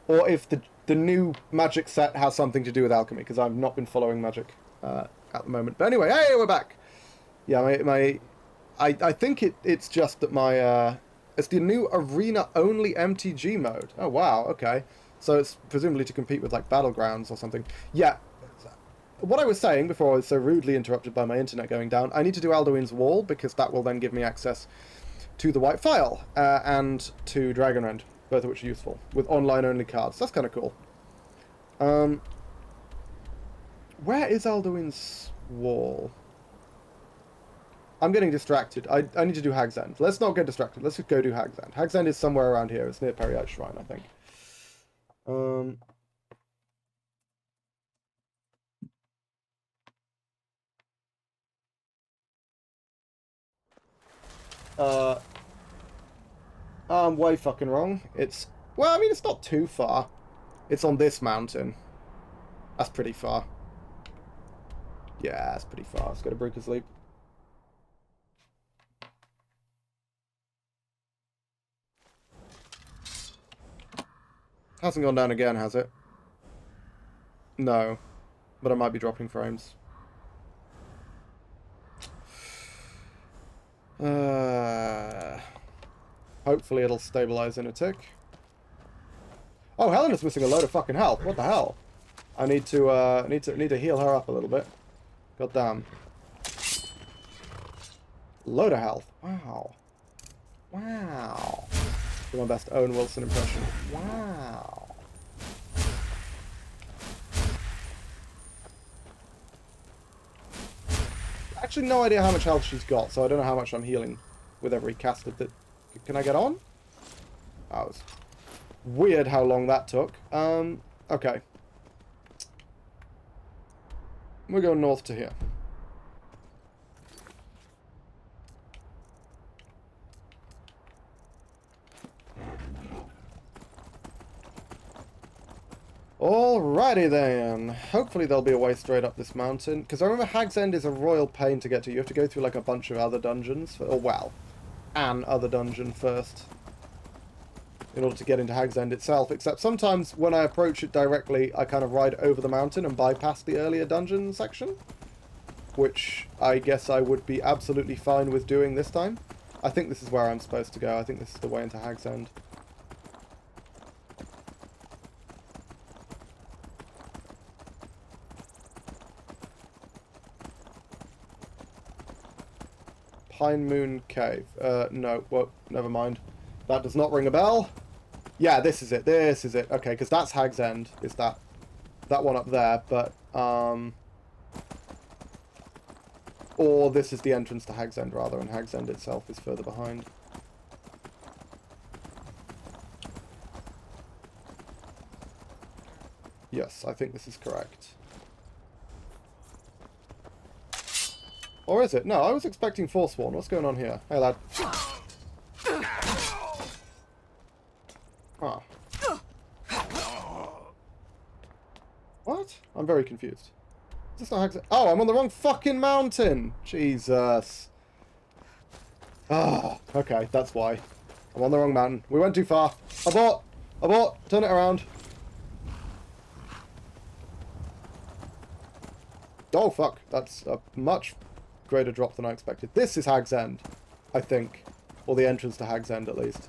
or if the new Magic set has something to do with Alchemy, because I've not been following Magic at the moment. But anyway, hey, we're back! Yeah, I think it's just that my... it's the new arena-only MTG mode. Oh, wow, okay. So it's presumably to compete with, like, Battlegrounds or something. Yeah. What I was saying before I was so rudely interrupted by my internet going down, I need to do Alduin's Wall, because that will then give me access to the White File, and to Dragonrend, both of which are useful, with online-only cards. That's kind of cool. Where is Alduin's Wall? I'm getting distracted. I need to do Hag's End. Let's not get distracted. Let's just go do Hag's End. Hag's End is somewhere around here. It's near Periite Shrine, I think. I'm way fucking wrong. It's... Well, I mean, it's not too far. It's on this mountain. That's pretty far. Yeah, that's pretty far. Let's go to Brooker's Leap. Hasn't gone down again, has it? No. But I might be dropping frames. Hopefully it'll stabilize in a tick. Oh, Helena's missing a load of fucking health. What the hell? I need to heal her up a little bit. God damn. Load of health. Wow. Wow. Do my best Owen Wilson impression. Wow. Actually, no idea how much health she's got, so I don't know how much I'm healing with every cast of the... Can I get on? That was weird how long that took. Okay. We're going north to here. Alrighty then. Hopefully there'll be a way straight up this mountain. Because I remember Hag's End is a royal pain to get to. You have to go through like a bunch of other dungeons. Or, well, an other dungeon first. In order to get into Hag's End itself. Except sometimes when I approach it directly, I kind of ride over the mountain and bypass the earlier dungeon section. Which I guess I would be absolutely fine with doing this time. I think this is where I'm supposed to go. I think this is the way into Hag's End. Pine Moon Cave. No, well, never mind. That does not ring a bell. Yeah, this is it. This is it. Okay, because that's Hag's End. Is that one up there? But or this is the entrance to Hag's End rather, and Hag's End itself is further behind. Yes, I think this is correct. Or is it? No, I was expecting Forsworn. What's going on here? Hey, lad. Ah. What? I'm very confused. Is this not Oh, I'm on the wrong fucking mountain! Jesus. Ah, okay, that's why. I'm on the wrong mountain. We went too far. Abort! Abort! Turn it around. Oh, fuck. That's a much greater drop than I expected. This is Hag's End, I think. Or the entrance to Hag's End, at least.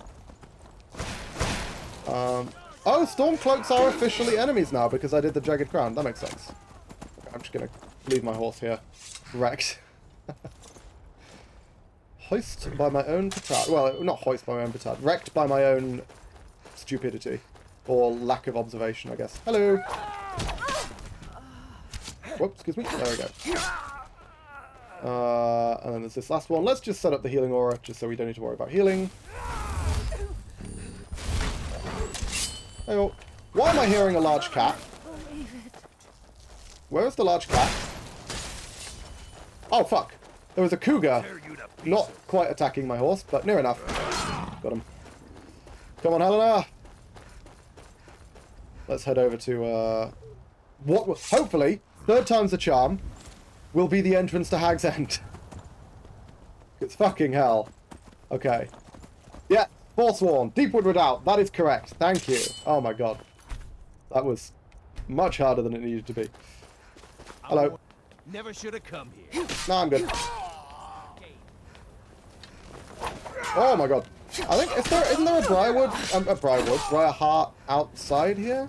Oh, Stormcloaks are officially enemies now because I did the Jagged Crown. That makes sense. Okay, I'm just going to leave my horse here. Wrecked. Hoist by my own petard. Well, not hoist by my own petard. Wrecked by my own stupidity. Or lack of observation, I guess. Hello! Whoops, excuse me. There we go. And then there's this last one. Let's just set up the healing aura, just so we don't need to worry about healing. Hey-oh. Why am I hearing a large cat? Where is the large cat? Oh, fuck. There was a cougar. Not quite attacking my horse, but near enough. Got him. Come on, Helena. Let's head over to, what was, hopefully, third time's the charm, will be the entrance to Hag's End. It's fucking hell. Okay. Yeah, Forsworn. Deepwood Redoubt. That is correct. Thank you. Oh my god. That was much harder than it needed to be. Hello. Never should have come here. No, I'm good. Oh my god. I think, isn't there a Briarheart outside here?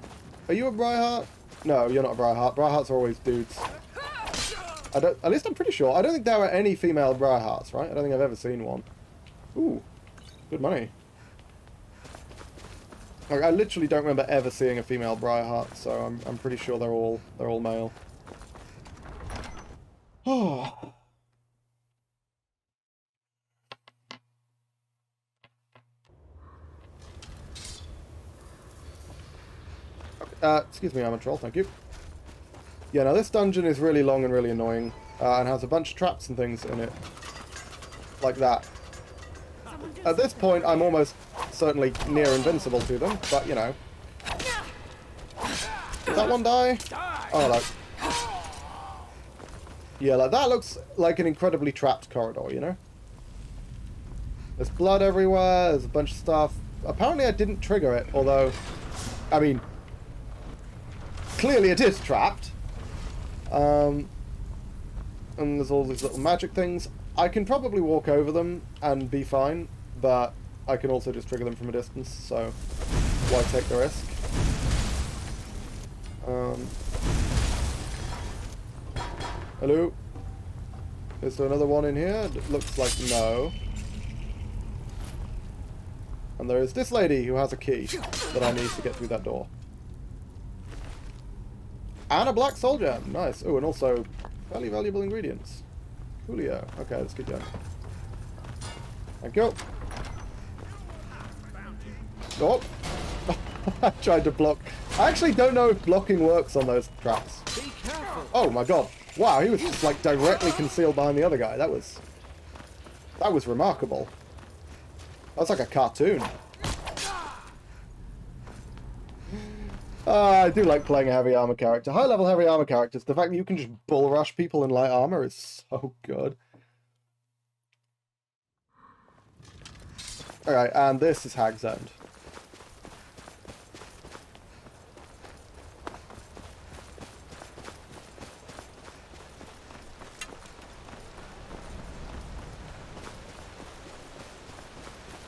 Are you a Briarheart? No, you're not a Briarheart. Briarhearts are always dudes. At least I'm pretty sure. I don't think there are any female Briarhearts, right? I don't think I've ever seen one. Ooh. Good money. Like, I literally don't remember ever seeing a female Briarheart, so I'm pretty sure they're all male. Oh. Excuse me, I'm a troll, thank you. Yeah, now this dungeon is really long and really annoying, and has a bunch of traps and things in it. Like that. At this point, I'm almost certainly near invincible to them, but, you know. Did that one die? Oh, hello. Yeah, like, that looks like an incredibly trapped corridor, you know? There's blood everywhere, there's a bunch of stuff. Apparently I didn't trigger it, although, I mean, clearly it is trapped. And there's all these little magic things. I can probably walk over them and be fine, but I can also just trigger them from a distance, so why take the risk? Hello? Is there another one in here? It looks like no. And there is this lady who has a key that I need to get through that door. And a black soul gem. Nice. Oh, and also fairly valuable ingredients. Coolio. Okay, let's keep going. Thank you. Oh. I tried to block. I actually don't know if blocking works on those traps. Oh my god. Wow, he was just like directly concealed behind the other guy. That was remarkable. That was like a cartoon. I do like playing a heavy armor character. High level heavy armor characters, the fact that you can just bull rush people in light armor is so good. Alright, and this is Hag's End.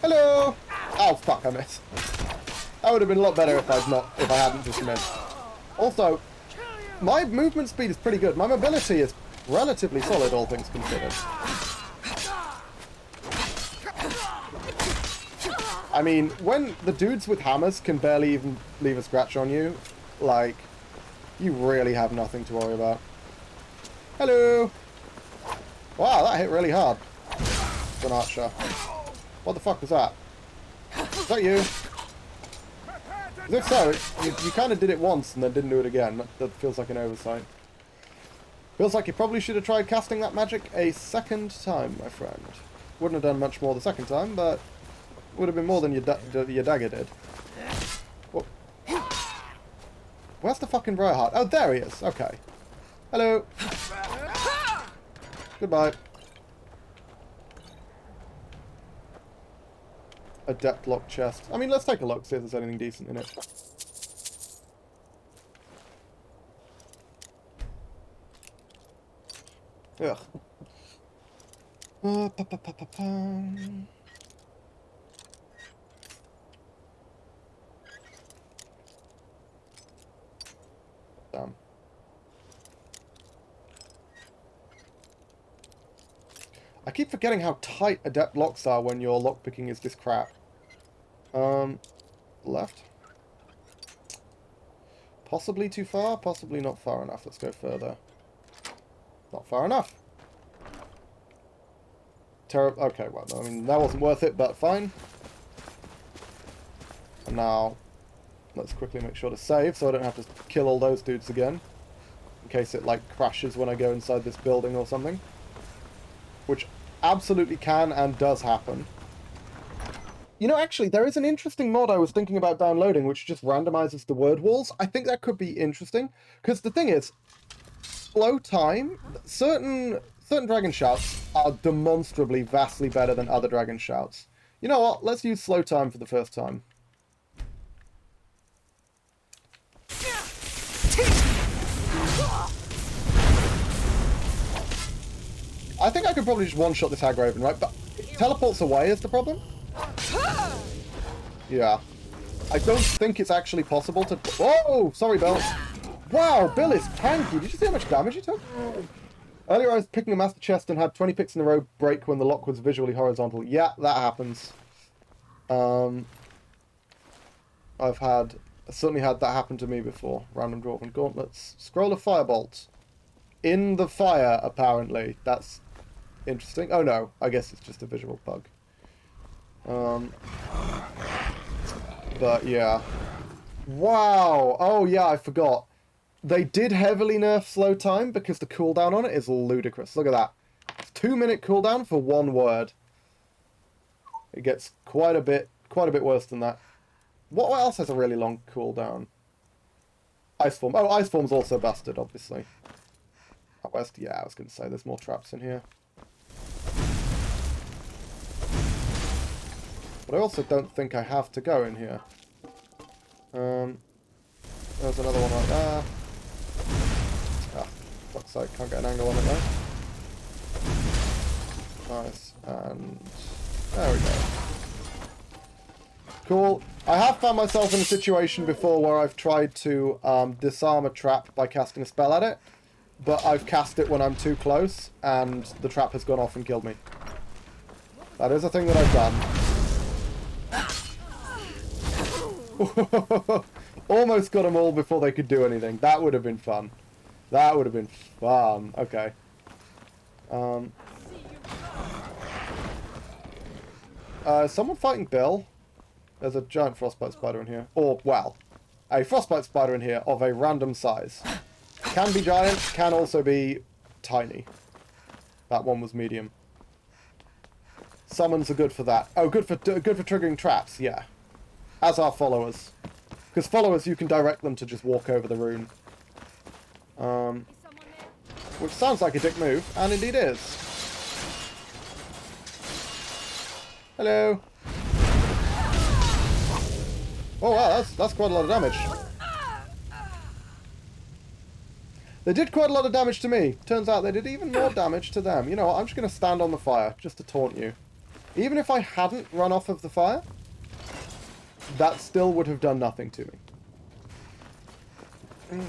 Hello! Oh fuck, I missed. That would have been a lot better if I hadn't just missed. Also, my movement speed is pretty good. My mobility is relatively solid, all things considered. I mean, when the dudes with hammers can barely even leave a scratch on you, like, you really have nothing to worry about. Hello! Wow, that hit really hard. It's an archer. What the fuck was that? Is that you? If so, you kind of did it once and then didn't do it again. That feels like an oversight. Feels like you probably should have tried casting that magic a second time, my friend. Wouldn't have done much more the second time, but would have been more than your dagger did. Whoa. Where's the fucking Briarheart? Oh, there he is. Okay. Hello. Goodbye. Adept lock chest. I mean, let's take a look, see if there's anything decent in it. Ugh. Damn. I keep forgetting how tight adept locks are when your lockpicking is this crap. Left. Possibly too far, possibly not far enough. Let's go further. Not far enough. Okay, well, I mean, that wasn't worth it, but fine. And now, let's quickly make sure to save so I don't have to kill all those dudes again. In case it, like, crashes when I go inside this building or something. Which absolutely can and does happen. You know, actually, there is an interesting mod I was thinking about downloading which just randomizes the word walls. I think that could be interesting. Because the thing is, slow time, certain dragon shouts are demonstrably vastly better than other dragon shouts. You know what? Let's use slow time for the first time. I think I could probably just one-shot this Hag Raven, right? But it teleports away is the problem? Yeah. I don't think it's actually possible to... Whoa! Sorry, Bill. Wow, Bill is tanky. Did you see how much damage he took? Earlier I was picking a master chest and had 20 picks in a row break when the lock was visually horizontal. Yeah, that happens. I've certainly had that happen to me before. Random Dwarven Gauntlets. Scroll of Firebolt. In the fire, apparently. That's interesting. Oh no, I guess it's just a visual bug. But yeah. Wow! Oh yeah, I forgot. They did heavily nerf slow time because the cooldown on it is ludicrous. Look at that. It's 2-minute cooldown for one word. It gets quite a bit worse than that. What else has a really long cooldown? Iceform. Oh, Iceform's also busted, obviously. Out west, yeah, I was going to say there's more traps in here. But I also don't think I have to go in here. There's another one right there. Ah, fuck's sake, can't get an angle on it though. Nice, and there we go. Cool. I have found myself in a situation before where I've tried to disarm a trap by casting a spell at it, but I've cast it when I'm too close, and the trap has gone off and killed me. That is a thing that I've done. Almost got them all before they could do anything. That would have been fun. That would have been fun. Okay. Is someone fighting Bill? There's a giant frostbite spider in here. Or, well, a frostbite spider in here of a random size. Can be giant, can also be tiny. That one was medium. Summons are good for that. Oh, good for triggering traps, yeah. As are followers. Because followers, you can direct them to just walk over the rune. Which sounds like a dick move, and indeed is. Hello. Oh wow, that's quite a lot of damage. They did quite a lot of damage to me. Turns out they did even more damage to them. You know what, I'm just going to stand on the fire, just to taunt you. Even if I hadn't run off of the fire, that still would have done nothing to me.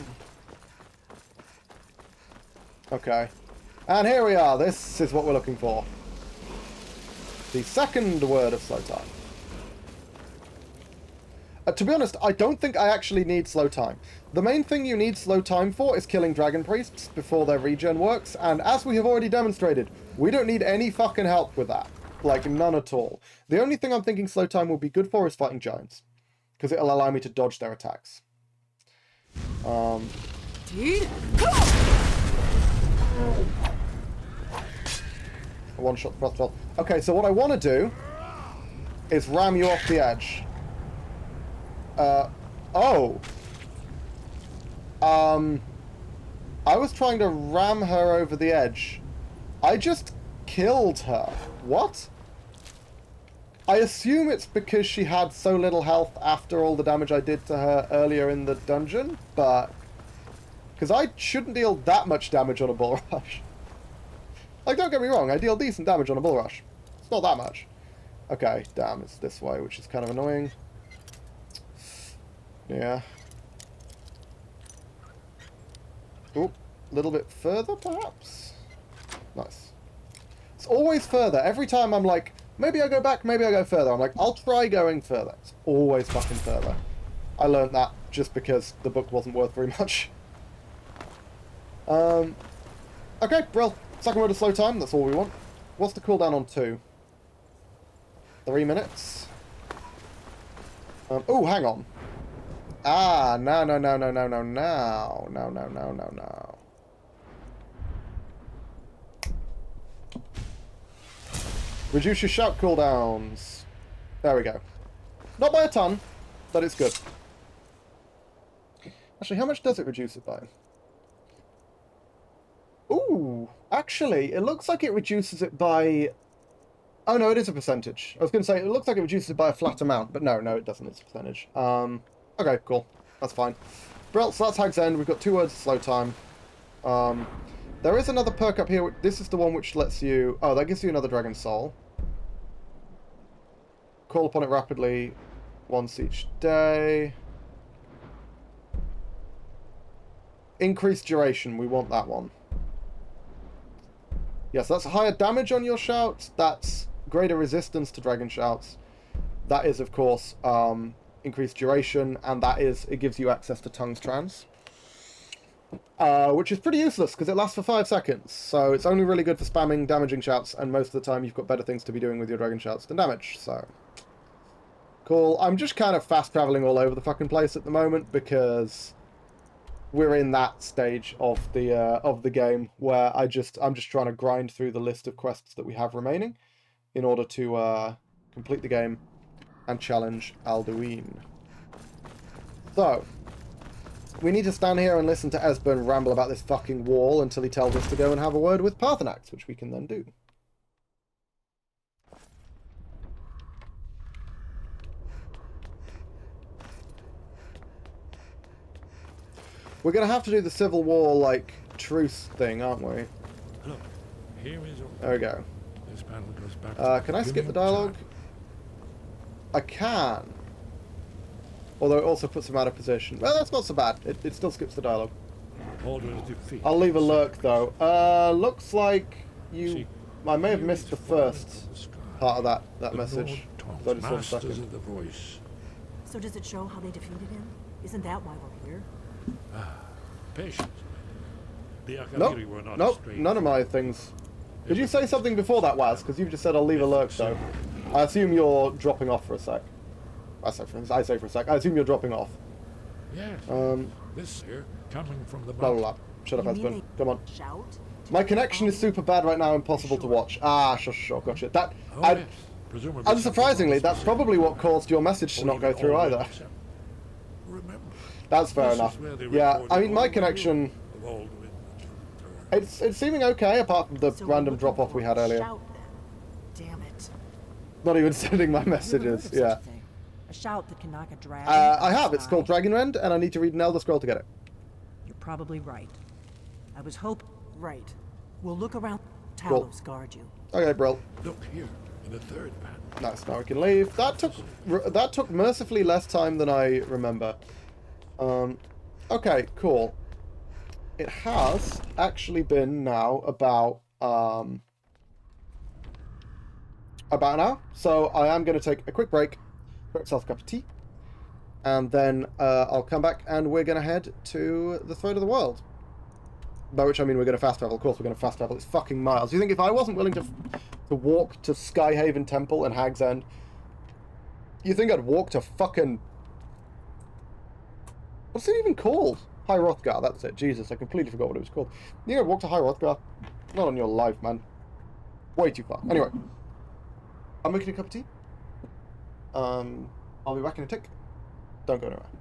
Okay. And here we are. This is what we're looking for. The second word of slow time. To be honest, I don't think I actually need slow time. The main thing you need slow time for is killing dragon priests before their regen works, and as we have already demonstrated, we don't need any fucking help with that. Like, none at all. The only thing I'm thinking slow time will be good for is fighting giants. Because it'll allow me to dodge their attacks. One shot the crossbow. Okay, so what I want to do is ram you off the edge. Oh. I was trying to ram her over the edge. I just killed her. What? I assume it's because she had so little health after all the damage I did to her earlier in the dungeon, but... Because I shouldn't deal that much damage on a bull rush. Like, don't get me wrong, I deal decent damage on a bull rush. It's not that much. Okay, damn, it's this way, which is kind of annoying. Yeah. Oop, a little bit further, perhaps? Nice. It's always further. Every time I'm like, maybe I go back, maybe I go further. I'm like, I'll try going further. It's always fucking further. I learned that just because the book wasn't worth very much. Okay, brill. Second word of slow time, that's all we want. What's the cooldown on 2? 3 minutes. Oh, hang on. Ah, no. Reduce your shout cooldowns. There we go. Not by a ton, but it's good. Actually, how much does it reduce it by? Ooh, actually, it looks like it reduces it by... Oh, no, it is a percentage. I was going to say, it looks like it reduces it by a flat amount, but no, it doesn't. It's a percentage. Okay, cool. That's fine. Brill, so that's Hag's End. We've got 2 words of slow time. There is another perk up here. This is the one which lets you... Oh, that gives you another Dragon Soul. Call upon it rapidly once each day. Increased duration. We want that one. Yes, that's higher damage on your shouts. That's greater resistance to dragon shouts. That is, of course, increased duration, and that is, it gives you access to Tongue's Trance. Which is pretty useless, because it lasts for 5 seconds. So it's only really good for spamming damaging shouts, and most of the time you've got better things to be doing with your dragon shouts than damage, so... Cool. I'm just kind of fast traveling all over the fucking place at the moment, because... we're in that stage of the game where I'm just trying to grind through the list of quests that we have remaining in order to complete the game and challenge Alduin. So, we need to stand here and listen to Esbern ramble about this fucking wall until he tells us to go and have a word with Parthenax, which we can then do. We're going to have to do the Civil War, like, truce thing, aren't we? Look, here is there we go. This battle goes back can I skip the dialogue? I can. Although it also puts him out of position. Well, that's not so bad. It still skips the dialogue. I'll leave a lurk, though. Looks like you... I may have missed the first part of that message. So I just saw the second. So does it show how they defeated him? Isn't that why we're here? Patience. The Alchemy were not nope, none of my things. Did you say something before that, Waz? Because you've just said I'll leave a lurk, though. I assume you're dropping off for a sec. I say for a sec. I assume you're dropping off. Yes. This here coming from the blah, blah, blah. Shut up, husband. Come on. Shout? My connection is super bad right now, impossible to watch. Ah, sure, gotcha. That, unsurprisingly, that's probably what caused your message to not go through either. That's fair enough. Yeah, I mean, my connection... It's seeming okay, apart from the random drop-off we had earlier. Damn it. Not even sending my messages, yeah. A shout that can knock a dragon. I have. It's called Dragon Rend, and I need to read an Elder Scroll to get it. You're probably right. I was hoping... Right. We'll look around. Talos guard you. Okay, bro. Look here, in the third panel. Nice, now we can leave. That took mercifully less time than I remember. Okay, cool. It has actually been now about an hour, so I am going to take a quick break, pour myself a cup of tea, and then I'll come back and we're going to head to the throat of the world. By which I mean we're going to fast travel. Of course we're going to fast travel. It's fucking miles. You think if I wasn't willing to walk to Skyhaven Temple and Hag's End, you think I'd walk to fucking... What's it even called? High Rothgar, that's it. Jesus, I completely forgot what it was called. You gonna walk to High Rothgar? Not on your life, man. Way too far. Anyway. I'm making a cup of tea. I'll be back in a tick. Don't go anywhere.